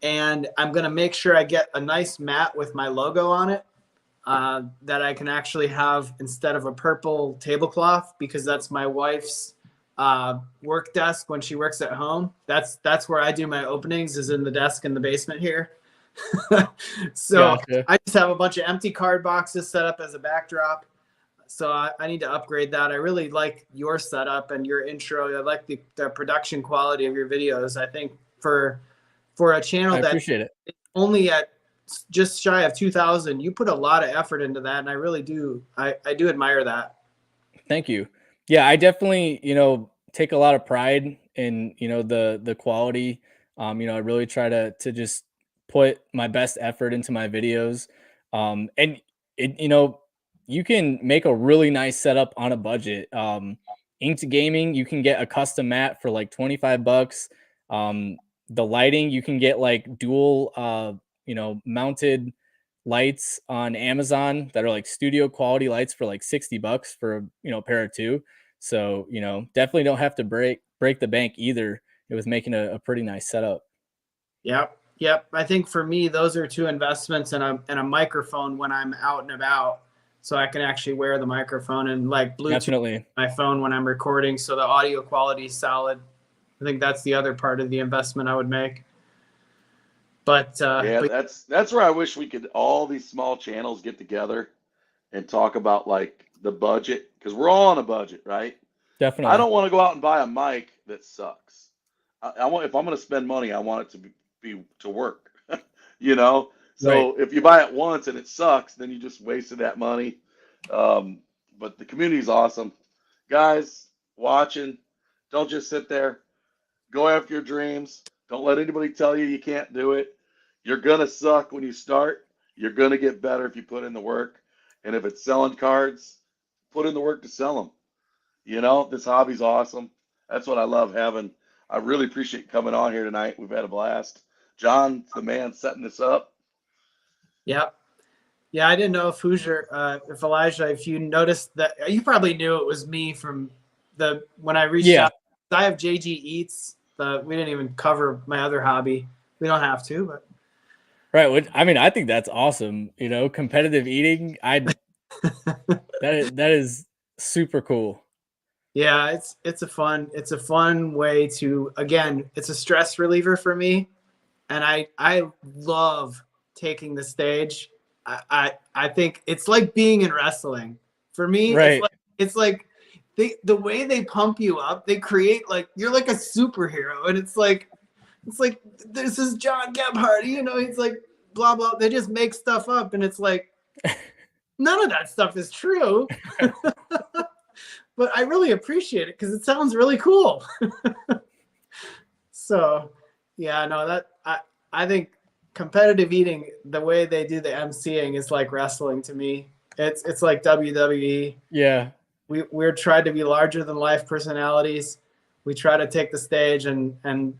and I'm going to make sure I get a nice mat with my logo on it that I can actually have instead of a purple tablecloth, because that's my wife's work desk when she works at home. That's where I do my openings, is in the desk in the basement here. So Gotcha. I just have a bunch of empty card boxes set up as a backdrop. So I need to upgrade that. I really like your setup and your intro. I like the production quality of your videos. I think for a channel I that appreciate it. only at just shy of 2,000, you put a lot of effort into that, and I really do. I do admire that. Thank you. Yeah, I definitely, take a lot of pride in, the quality. I really try to just put my best effort into my videos. And it, you can make a really nice setup on a budget. Inked Gaming, you can get a custom mat for like $25. The lighting, you can get like dual mounted lights on Amazon that are like studio quality lights for like $60 for a pair of two. So definitely don't have to break the bank either. It was making a pretty nice setup. Yep. I think for me, those are two investments, and a microphone when I'm out and about, so I can actually wear the microphone, and like Bluetooth Definitely my phone when I'm recording, so the audio quality is solid. I think that's the other part of the investment I would make. But That's where I wish we could all these small channels get together and talk about like the budget, because we're all on a budget, right? I definitely don't want to go out and buy a mic that sucks. I want, if I'm going to spend money, I want it to be to work. So right. if you buy it once and it sucks, then you just wasted that money. But the community is awesome, guys. Watching, don't just sit there. Go after your dreams. Don't let anybody tell you you can't do it. You're gonna suck when you start. You're gonna get better if you put in the work. And if it's selling cards, put in the work to sell them. This hobby's awesome. That's what I love having. I really appreciate coming on here tonight. We've had a blast. John's the man setting this up. yep. Yeah, I didn't know if Hoosier, if Elijah, if you noticed that, you probably knew it was me from when I reached Yeah. out. I have JG Eats. We didn't even cover my other hobby. We don't have to, but Right. I mean, I think that's awesome. Competitive eating. That is super cool. yeah, it's a fun way to, again, it's a stress reliever for me, and I love taking the stage. I think it's like being in wrestling. For me, Right. it's like the way they pump you up, they create like you're like a superhero, and it's like this is John Gebhardt, he's like blah blah. They just make stuff up, and it's like none of that stuff is true. But I really appreciate it because it sounds really cool. So, yeah, no, that I think competitive eating, the way they do the emceeing is like wrestling to me. It's like WWE. Yeah. We're trying to be larger than life personalities. We try to take the stage and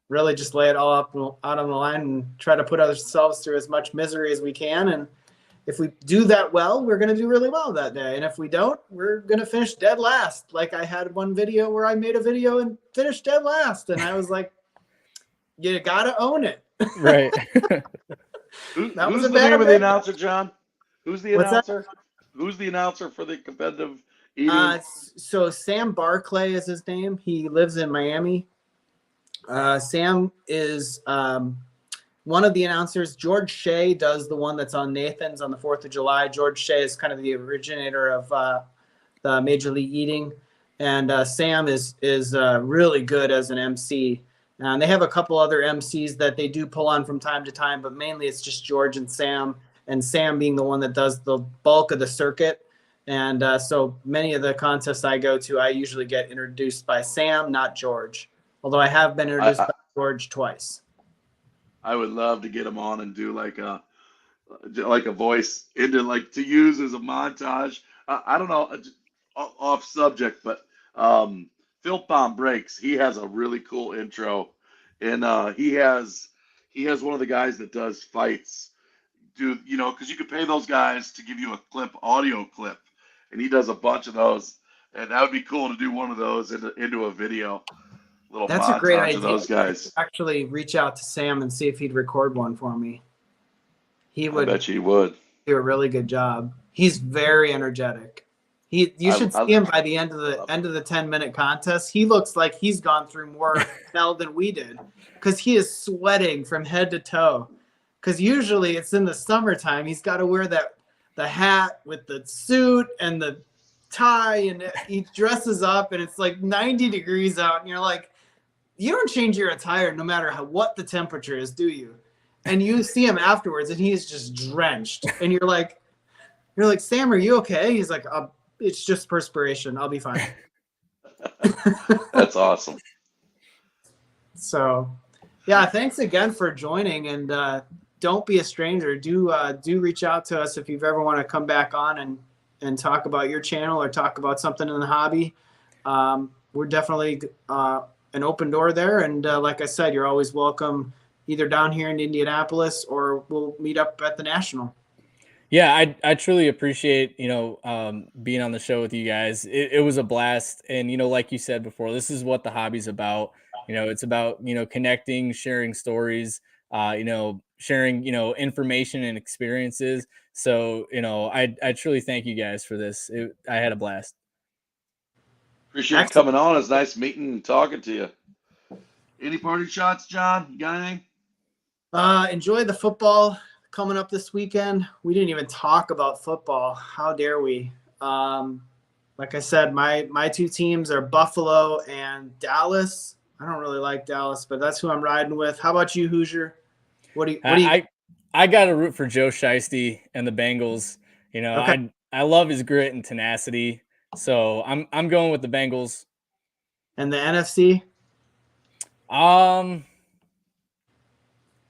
really just lay it all out on the line and try to put ourselves through as much misery as we can. And if we do that well, we're going to do really well that day. And if we don't, we're going to finish dead last. Like I had one video where I made a video and finished dead last. And I was like, you got to own it. Right. Who's the name of the announcer, John? Who's the announcer? Who's the announcer for the competitive eating? So Sam Barclay is his name. He lives in Miami. Sam is one of the announcers. George Shea does the one that's on Nathan's on the 4th of July. George Shea is kind of the originator of the Major League Eating. And Sam is really good as an MC. And they have a couple other MCs that they do pull on from time to time, but mainly it's just George and Sam being the one that does the bulk of the circuit. And so many of the contests I go to, I usually get introduced by Sam, not George. Although I have been introduced by George twice. I would love to get him on and do like a voice into like to use as a montage. I don't know, off subject, but Phil Palm Breaks. He has a really cool intro, and he has one of the guys that does fights. Because you could pay those guys to give you a audio clip, and he does a bunch of those, and that would be cool to do one of those into a video. That's a great idea. Of those guys. Actually, reach out to Sam and see if he'd record one for me. I bet he would do a really good job. He's very energetic. You should see him by the end of the 10-minute contest. He looks like he's gone through more hell than we did, because he is sweating from head to toe. Because usually it's in the summertime. He's got to wear the hat with the suit and the tie, and he dresses up, and it's like 90 degrees out, and you're like, you don't change your attire no matter what the temperature is, do you? And you see him afterwards, and he's just drenched, and you're like, Sam, are you okay? He's like, it's just perspiration. I'll be fine. That's awesome. So, yeah, thanks again for joining, and don't be a stranger. Do reach out to us if you've ever want to come back on and talk about your channel or talk about something in the hobby. We're definitely an open door there. And like I said, you're always welcome either down here in Indianapolis, or we'll meet up at the National. Yeah, I truly appreciate, being on the show with you guys. It was a blast. And, like you said before, this is what the hobby's about. It's about, connecting, sharing stories, sharing, information and experiences. So, I truly thank you guys for this. I had a blast. Appreciate you coming on. It's nice meeting and talking to you. Any party shots, John? You got anything? Enjoy the football coming up this weekend. We didn't even talk about football. How dare we? Like I said, my two teams are Buffalo and Dallas. I don't really like Dallas, but that's who I'm riding with. How about you, Hoosier? What do you? I got to root for Joe Shiesty and the Bengals. Okay. I love his grit and tenacity. So I'm going with the Bengals. And the NFC?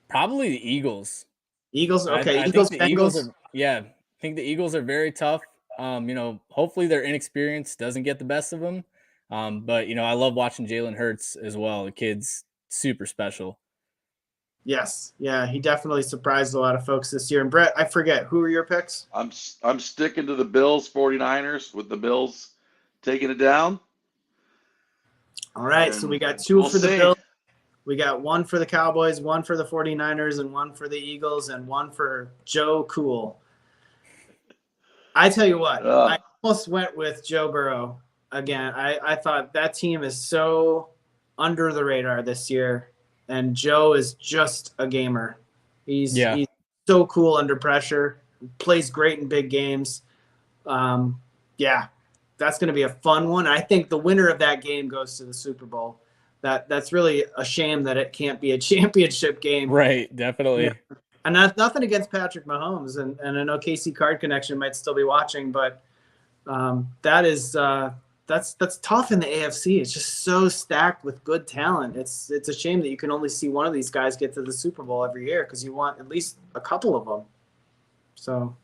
Probably the Eagles. Eagles, okay. I Eagles, think the Bengals. Eagles I think the Eagles are very tough. Hopefully their inexperience doesn't get the best of them. But I love watching Jalen Hurts as well. The kid's super special. Yes. Yeah, he definitely surprised a lot of folks this year. And Brett, I forget, who are your picks? I'm sticking to the Bills 49ers, with the Bills taking it down. All right, so we got two for the Bills. We got one for the Cowboys, one for the 49ers, and one for the Eagles, and one for Joe Cool. I tell you what, I almost went with Joe Burrow again. I thought that team is so under the radar this year, and Joe is just a gamer. He's so cool under pressure, plays great in big games. that's going to be a fun one. I think the winner of that game goes to the Super Bowl. That's really a shame that it can't be a championship game. Right, definitely. Yeah. And that's nothing against Patrick Mahomes, and I know KC Card Connection might still be watching, but that's tough in the AFC. It's just so stacked with good talent. It's a shame that you can only see one of these guys get to the Super Bowl every year because you want at least a couple of them. So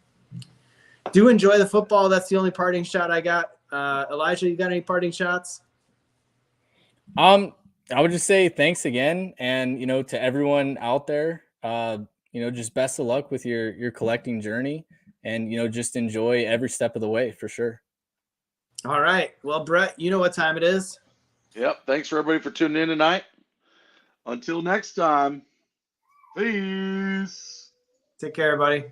do enjoy the football. That's the only parting shot I got. Elijah, you got any parting shots? I would just say thanks again, and to everyone out there, just best of luck with your collecting journey, and just enjoy every step of the way for sure. All right. Well, Brett, you know what time it is. Yep. Thanks for everybody for tuning in tonight. Until next time, peace. Take care, everybody.